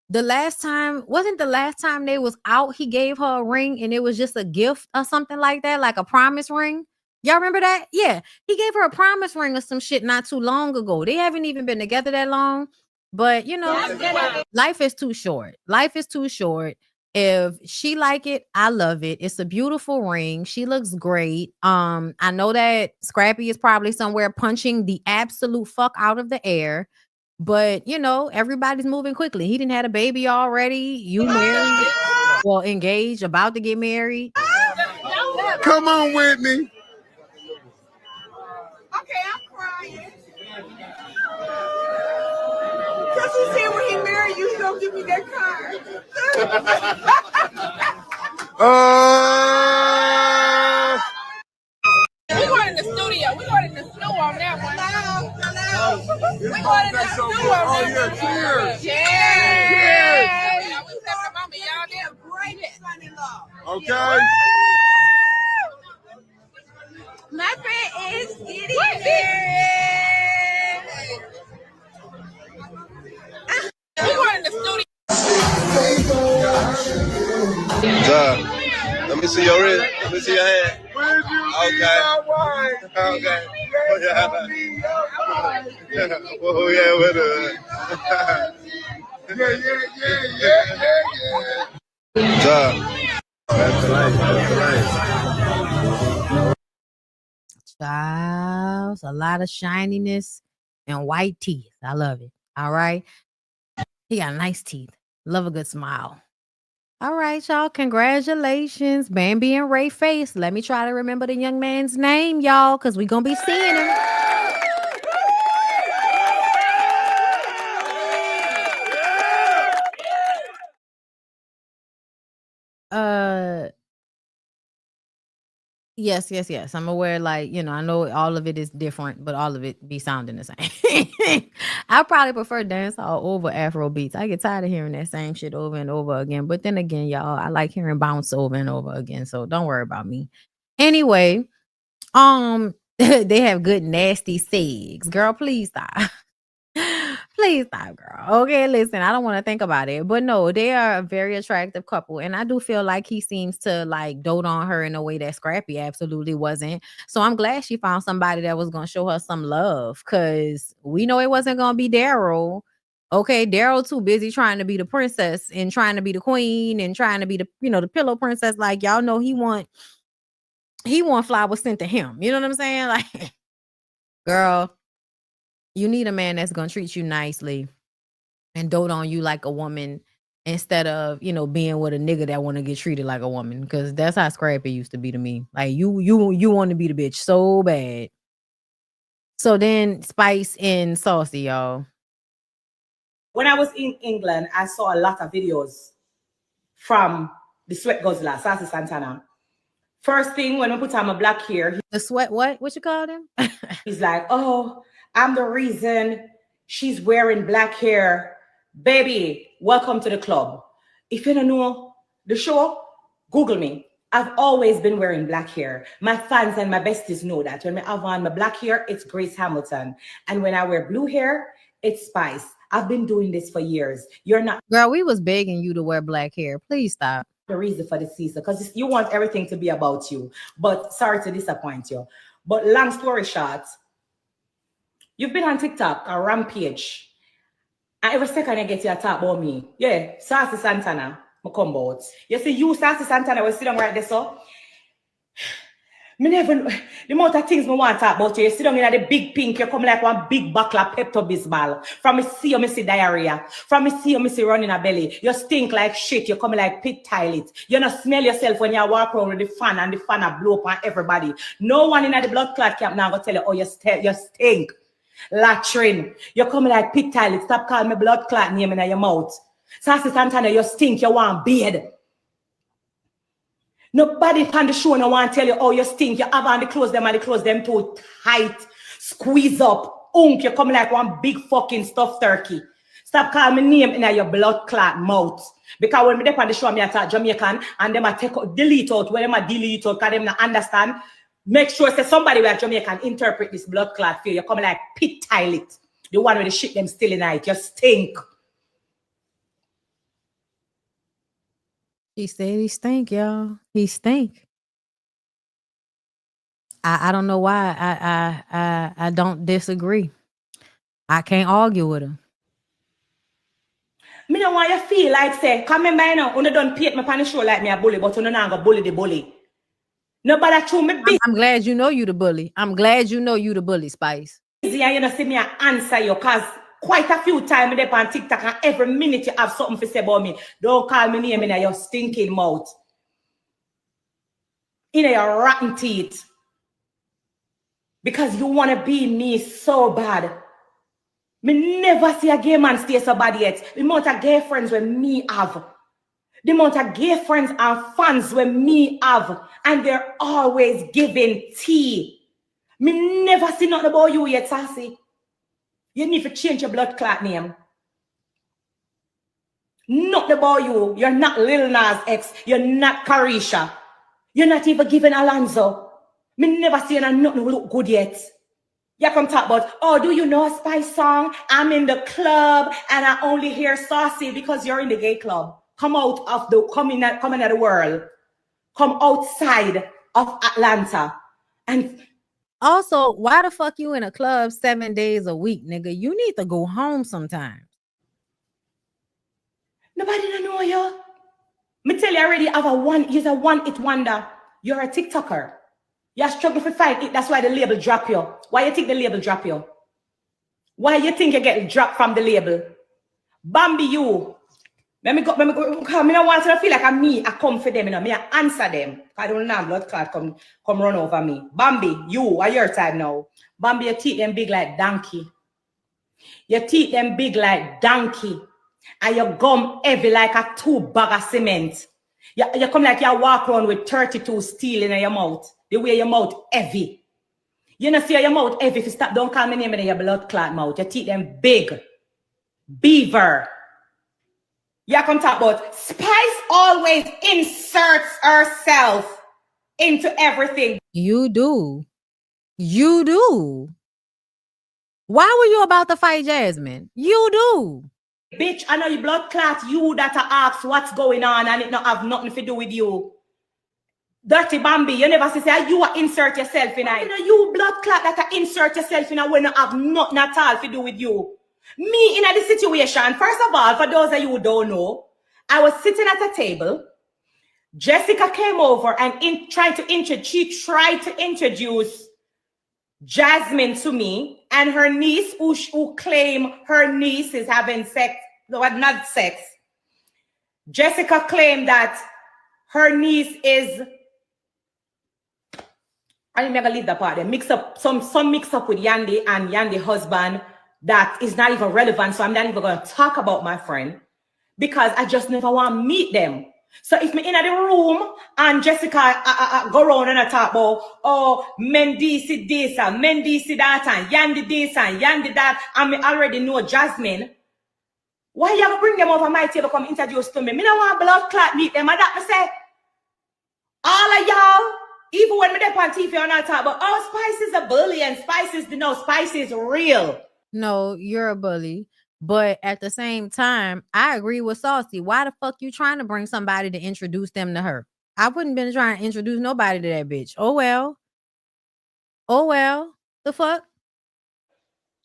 Wasn't the last time they was out, he gave her a ring and it was just a gift or something like that, like a promise ring. Y'all remember that? Yeah. He gave her a promise ring or some shit not too long ago. They haven't even been together that long. But, you know, life is too short. Life is too short. If she like it, I love it. It's a beautiful ring. She looks great. I know that Scrappy is probably somewhere punching the absolute fuck out of the air. But, you know, everybody's moving quickly. He didn't had a baby already. You married, well, engaged, about to get married. Come on, Whitney. Okay, I'm crying. Because he said when he married you, he gonna give me that card. We going in the studio. We going in the studio on that one. Hello. We going in the studio on that one. Cheers. Cheers. We stepping up on me, y'all. They're great son-in-law. Okay. My friend is getting married. We going in the studio. Let me see your wrist. Let me see your hand. Okay. Okay. Oh yeah, with Child, a lot of shininess and white teeth. I love it. All right. He got nice teeth. Love a good smile. All right, y'all. Congratulations. Bambi and Ray face. Let me try to remember the young man's name, y'all, because we're going to be seeing him. Yes. I'm aware, like, you know, I know all of it is different, but all of it be sounding the same. I probably prefer dancehall over Afro beats. I get tired of hearing that same shit over and over again. But then again, y'all, I like hearing bounce over and over again. So don't worry about me. Anyway, they have good nasty segs. Girl, please stop. Please stop, girl. Okay, listen, I don't want to think about it. But no, they are a very attractive couple. And I do feel like he seems to like dote on her in a way that Scrappy absolutely wasn't. So I'm glad she found somebody that was going to show her some love, because we know it wasn't going to be Daryl. Okay, Daryl too busy trying to be the princess and trying to be the queen and trying to be the, you know, the pillow princess. Like, y'all know he want flowers sent to him. You know what I'm saying? Like, girl, you need a man that's going to treat you nicely and dote on you like a woman, instead of, you know, being with a nigga that want to get treated like a woman. Because that's how Scrappy used to be to me. Like, you want to be the bitch so bad. So then Spice and Saucy, y'all. When I was in England, I saw a lot of videos from the sweat guzzler, Saucy Santana. First thing, when I put on my black hair, the sweat what? What you call him? He's like, oh, I'm the reason she's wearing black hair. Baby, welcome to the club. If you don't know the show, Google me. I've always been wearing black hair. My fans and my besties know that. When I have on my black hair, it's Grace Hamilton. And when I wear blue hair, it's Spice. I've been doing this for years. You're not. Girl, we was begging you to wear black hair. Please stop. The reason for the season, because you want everything to be about you. But sorry to disappoint you. But long story short, you've been on TikTok, a rampage. And every second I get you to talk about me. Yeah, Saucy Santana, I come about. You see, you, Saucy Santana, will sit down right there, so. Me never, the amount of things I want to talk about you. You sit down in the big pink, you come like one big buckle of Pepto-Bismol. From me see you, me see diarrhea. From me see you, me see running a belly. You stink like shit, you come like pit toilet. You don't smell yourself when you walk around with the fan and the fan a blow up on everybody. No one in the blood clot camp now going to tell you, oh, you stink. Latrine. You come like pit toilet. Stop calling me blood clot name in your mouth. Saucy Santana, you stink, you want beard. Nobody on the show no want to tell you, oh, you stink. You have on the clothes them and the clothes them too tight. Squeeze up. You come like one big fucking stuffed turkey. Stop calling me name in your blood clot mouth. Because when me dey on the show, me attack Jamaican and them delete out. When them delete out, because them not understand. Make sure say somebody where Jamaican interpret this blood clot for you. You come like pit toilet. The one with the shit them still in it. You stink. He said he stink, y'all. He stink. I don't know why. I don't disagree. I can't argue with him. Me don't want you feel like say, come in by now, you don't paint me on the show like me a bully, but you don't go bully the bully. Nobody chew me busy. I'm glad you know you the bully. I'm glad you know you the bully, Spice. And you don't see me answer you, because quite a few times I'm on TikTok and every minute you have something to say about me. Don't call me name in your stinking mouth. In your rotten teeth. Because you want to be me so bad. Me never see a gay man stay so bad yet. The amount of gay friends when me have. The amount of gay friends and fans when me have. And they're always giving tea. Me never see nothing about you yet, Saucy. You need to change your blood clot name. Nothing about you. You're not Lil Nas X. You're not Carisha. You're not even giving Alonzo. Me never see nothing look good yet. You come talk about, oh, do you know a Spice song? I'm in the club and I only hear Saucy because you're in the gay club. Come out of the, come in the world. Come outside of Atlanta. And also, why the fuck you in a club 7 days a week, nigga? You need to go home sometimes. Nobody don't know you. Me tell you already, you're a one-hit wonder. You're a TikToker. You're struggling for fight it. That's why the label drop you. Why you think the label drop you? Why you think you get dropped from the label? Bambi, you. Let me go, because I don't want to feel like I come for them, you know, me I answer them. I don't know blood clot come run over me. Bambi, you are your time now. Bambi, your teeth them big like donkey. Your teeth them big like donkey. And your gum heavy like a 2 bag of cement. You come like you walk around with 32 steel in your mouth. The way your mouth heavy. You know, see your mouth heavy. If you stop, don't call me name in your blood clot mouth. Your teeth them big. Beaver. You come talk about Spice always inserts herself into everything. You do. You do. Why were you about to fight Jasmine? You do. Bitch, I know you blood clot, you that ask what's going on and it not have nothing to do with you. Dirty Bambi, you never say you insert yourself in it. You know, you blood clot that insert yourself in a way not have nothing at all to do with you. Me in this situation, first of all, for those of you who don't know, I was sitting at a table. Jessica came over and she tried to introduce Jasmine to me and her niece, who claim her niece is having sex, not sex. Jessica claimed that her niece is, I'm never leave that part. They mix up some mix up with Yandy and Yandy husband that is not even relevant. So I'm not even going to talk about my friend because I just never want to meet them. So if me in the room and Jessica go around and I talk about, oh, Mendy this and Mendy that and Yandy this and Yandy that, and me already know Jasmine, why you bring them over my table come introduce to me? Me don't want blood clot meet them. And that me say, all of y'all, even when me dey on TV and I talk about, oh, Spice is a bully and Spice is real. No, you're a bully. But at the same time, I agree with Saucy. Why the fuck you trying to bring somebody to introduce them to her? I wouldn't been trying to introduce nobody to that bitch. Oh well. Oh well. The fuck?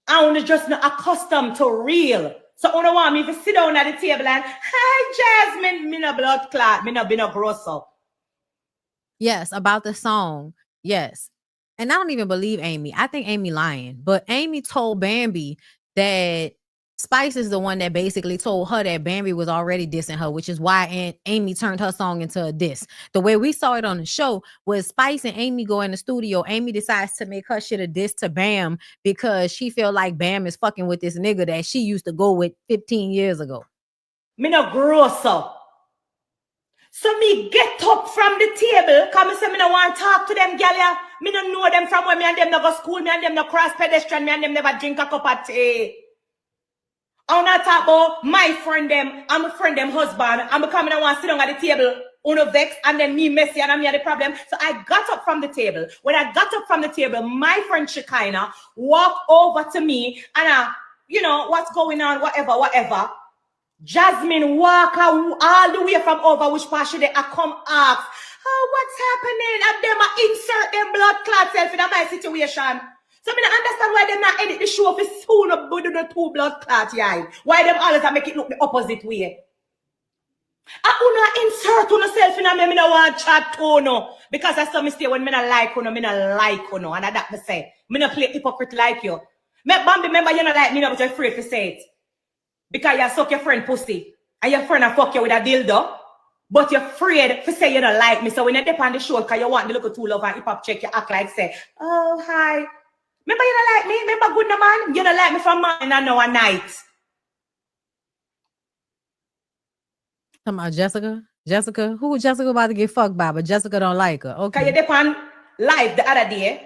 I only just not accustomed to real. So I don't want me to sit down at the table and, hi Jasmine, me no blood clot, me no be no gross up. Yes, about the song. Yes. And I don't even believe Amy. I think Amy lying. But Amy told Bambi that Spice is the one that basically told her that Bambi was already dissing her, which is why Amy turned her song into a diss. The way we saw it on the show was Spice and Amy go in the studio. Amy decides to make her shit a diss to Bam because she feel like Bam is fucking with this nigga that she used to go with 15 years ago. Me no gross up. So me get up from the table, come and say me no want to talk to them, gal. Me no know them from where me and them no go school, me and them no cross pedestrian, me and them never drink a cup of tea. I'm not talk about my friend them, I'm a friend them husband, I'm coming and want to sit down at the table, uno vex, and then me messy and I'm here the problem. So I got up from the table. When I got up from the table, my friend Shekinah walked over to me and you know, what's going on, whatever. Jasmine walk all the way from over which part should they come ask, oh, what's happening? And them insert them blood clot self in my situation. So I don't understand why them not edit the show for soon up do the 2 blood clot yeah. Why them always make it look the opposite way. I insert on yourself in me no want chat to no. Because that's some mistake when me not like you, me not like you, and that me say. Me not play hypocrite like you. Me Bambi, remember you not like me, but you're afraid to say it. Because you suck your friend pussy. And your friend fuck you with a dildo. But you're afraid to say you don't like me. So when you dip on the show, because you want the look 2 love and hip hop check, you act like say, oh, hi. Remember you don't like me? Remember good no man? You don't like me from morning and now a night. Talking about Jessica? Jessica? Who Jessica about to get fucked by? But Jessica don't like her. Okay. Because you dip on live the other day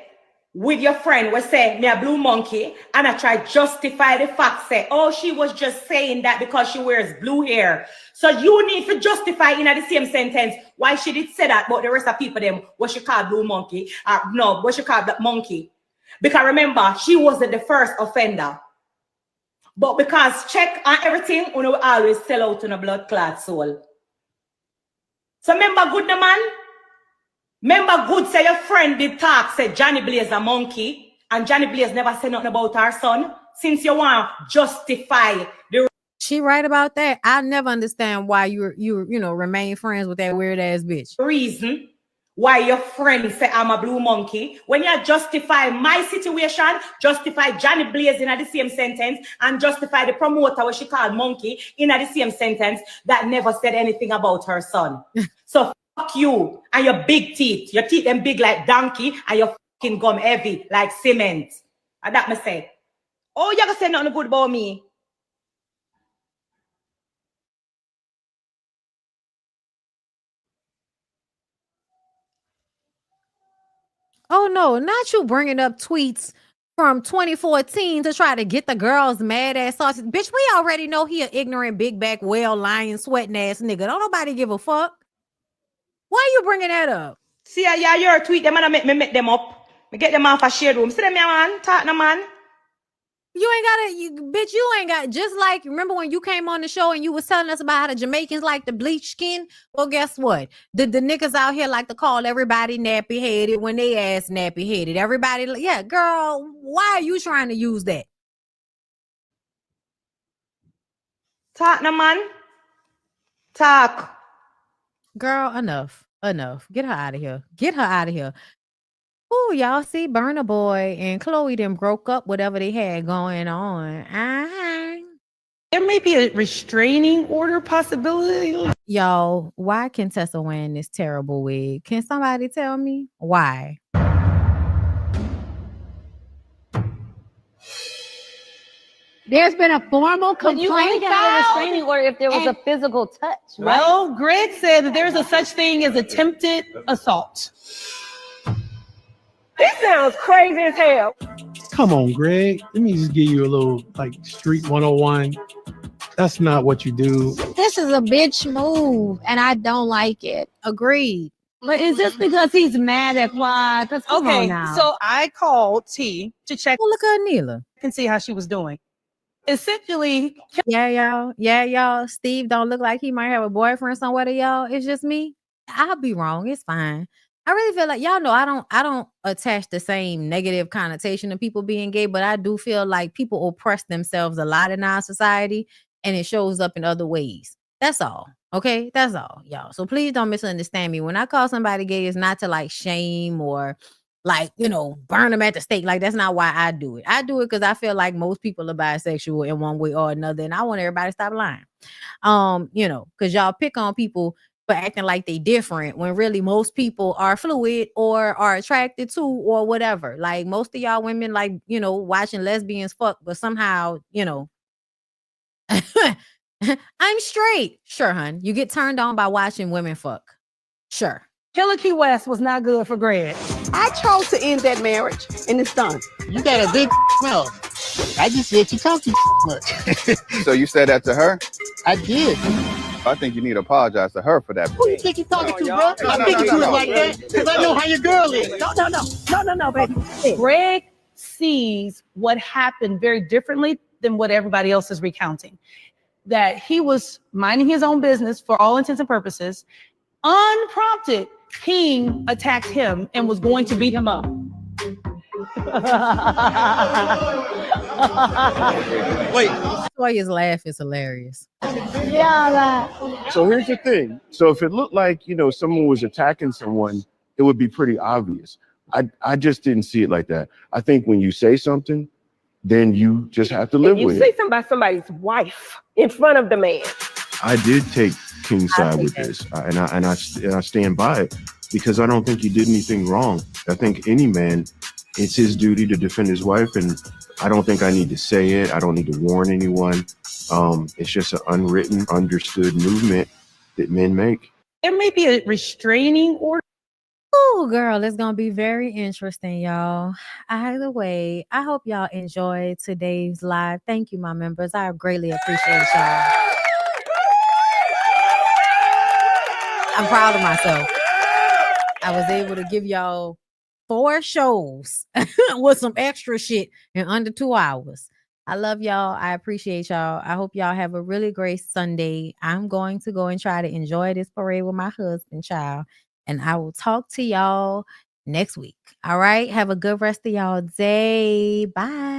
with your friend was say me a blue monkey and I try justify the fact say, oh, she was just saying that because she wears blue hair. So you need to justify in the same sentence why she did say that, but the rest of people them what she called blue monkey, no, what she called black monkey. Because remember, she wasn't the first offender. But because check on everything, we will always sell out on a blood clot soul. So remember good no man? Remember good say your friend did talk, say Johnny Blaze a monkey, and Johnny Blaze never said nothing about her son. Since you want to justify the... She right about that. I never understand why you know, remain friends with that weird ass bitch. Reason Why your friend say I'm a blue monkey? When you justify my situation, justify Johnny Blaze in the same sentence, and justify the promoter, what she called monkey, in the same sentence, that never said anything about her son. So fuck you and your big teeth. Your teeth them big like donkey, and your fucking gum heavy like cement. And that me say. Oh, you gonna say nothing good about me? Oh no, not you bringing up tweets from 2014 to try to get the girls mad at Saucy. Bitch, we already know he an ignorant, big back, well, lying, sweating ass nigga. Don't nobody give a fuck. Why you bringing that up? See, yeah, your tweet them and I make them up. Me get them off a shade room. See them, man. Talk no man. You ain't gotta, bitch, you ain't got, just like, remember when you came on the show and you was telling us about how the Jamaicans like to bleach skin? Well, guess what? The niggas out here like to call everybody nappy-headed when they ass nappy-headed. Everybody, yeah, girl, why are you trying to use that? Talk no man. Talk. Girl, enough. Get her out of here. Ooh, y'all see Burna Boy and Chloe them broke up, whatever they had going on. There may be a restraining order possibility. Yo, why can Tessa wearing this terrible wig? Can somebody tell me why? There's been a formal complaint you only get a restraining order if there was a physical touch, right? Well, Greg said that there's a such thing as attempted assault. This sounds crazy as hell. Come on, Greg. Let me just give you a little like street 101. That's not what you do. This is a bitch move, and I don't like it. Agreed. But is this because he's mad at Quad? Come on now. So I called T to check. Oh, look at Neela and see how she was doing. Essentially, yeah, y'all. Steve don't look like he might have a boyfriend somewhere to y'all. It's just me. I'll be wrong. It's fine. I really feel like y'all know I don't attach the same negative connotation to people being gay, but I do feel like people oppress themselves a lot in our society, and it shows up in other ways. That's all. Okay, that's all, y'all. So please don't misunderstand me. When I call somebody gay, it's not to like shame or like, burn them at the stake. Like, that's not why I do it. I do it because I feel like most people are bisexual in one way or another, and I want everybody to stop lying. Because y'all pick on people for acting like they different when really most people are fluid or are attracted to or whatever. Like most of y'all women like, watching lesbians fuck, but somehow, I'm straight. Sure, hun. You get turned on by watching women fuck. Sure. Killer Key West was not good for Greg. I chose to end that marriage, and it's done. You got a big mouth. I just said you talk too much. So you said that to her? I did. I think you need to apologize to her for that. Who you think you're talking to, bro? I'm thinking to it like that because I know how your girl is. No, baby. Greg sees what happened very differently than what everybody else is recounting. That he was minding his own business for all intents and purposes. Unprompted, King attacked him and was going to beat him up. Wait. Toya's laugh is hilarious. Yeah. So here's the thing. So if it looked like, someone was attacking someone, it would be pretty obvious. I just didn't see it like that. I think when you say something, then you just have to live with it. You say something about somebody's wife in front of the man. I did take King's side with this, and I stand by it because I don't think he did anything wrong. I think any man, it's his duty to defend his wife, and I don't think I need to say it. I don't need to warn anyone. It's just an unwritten, understood movement that men make. There may be a restraining order. Oh, girl, it's going to be very interesting, y'all. Either way, I hope y'all enjoyed today's live. Thank you, my members. I greatly appreciate y'all. I'm proud of myself. I was able to give y'all 4 shows with some extra shit in under 2 hours. I love y'all. I appreciate y'all. I hope y'all have a really great Sunday. I'm going to go and try to enjoy this parade with my husband, child. And I will talk to y'all next week. All right. Have a good rest of y'all day. Bye.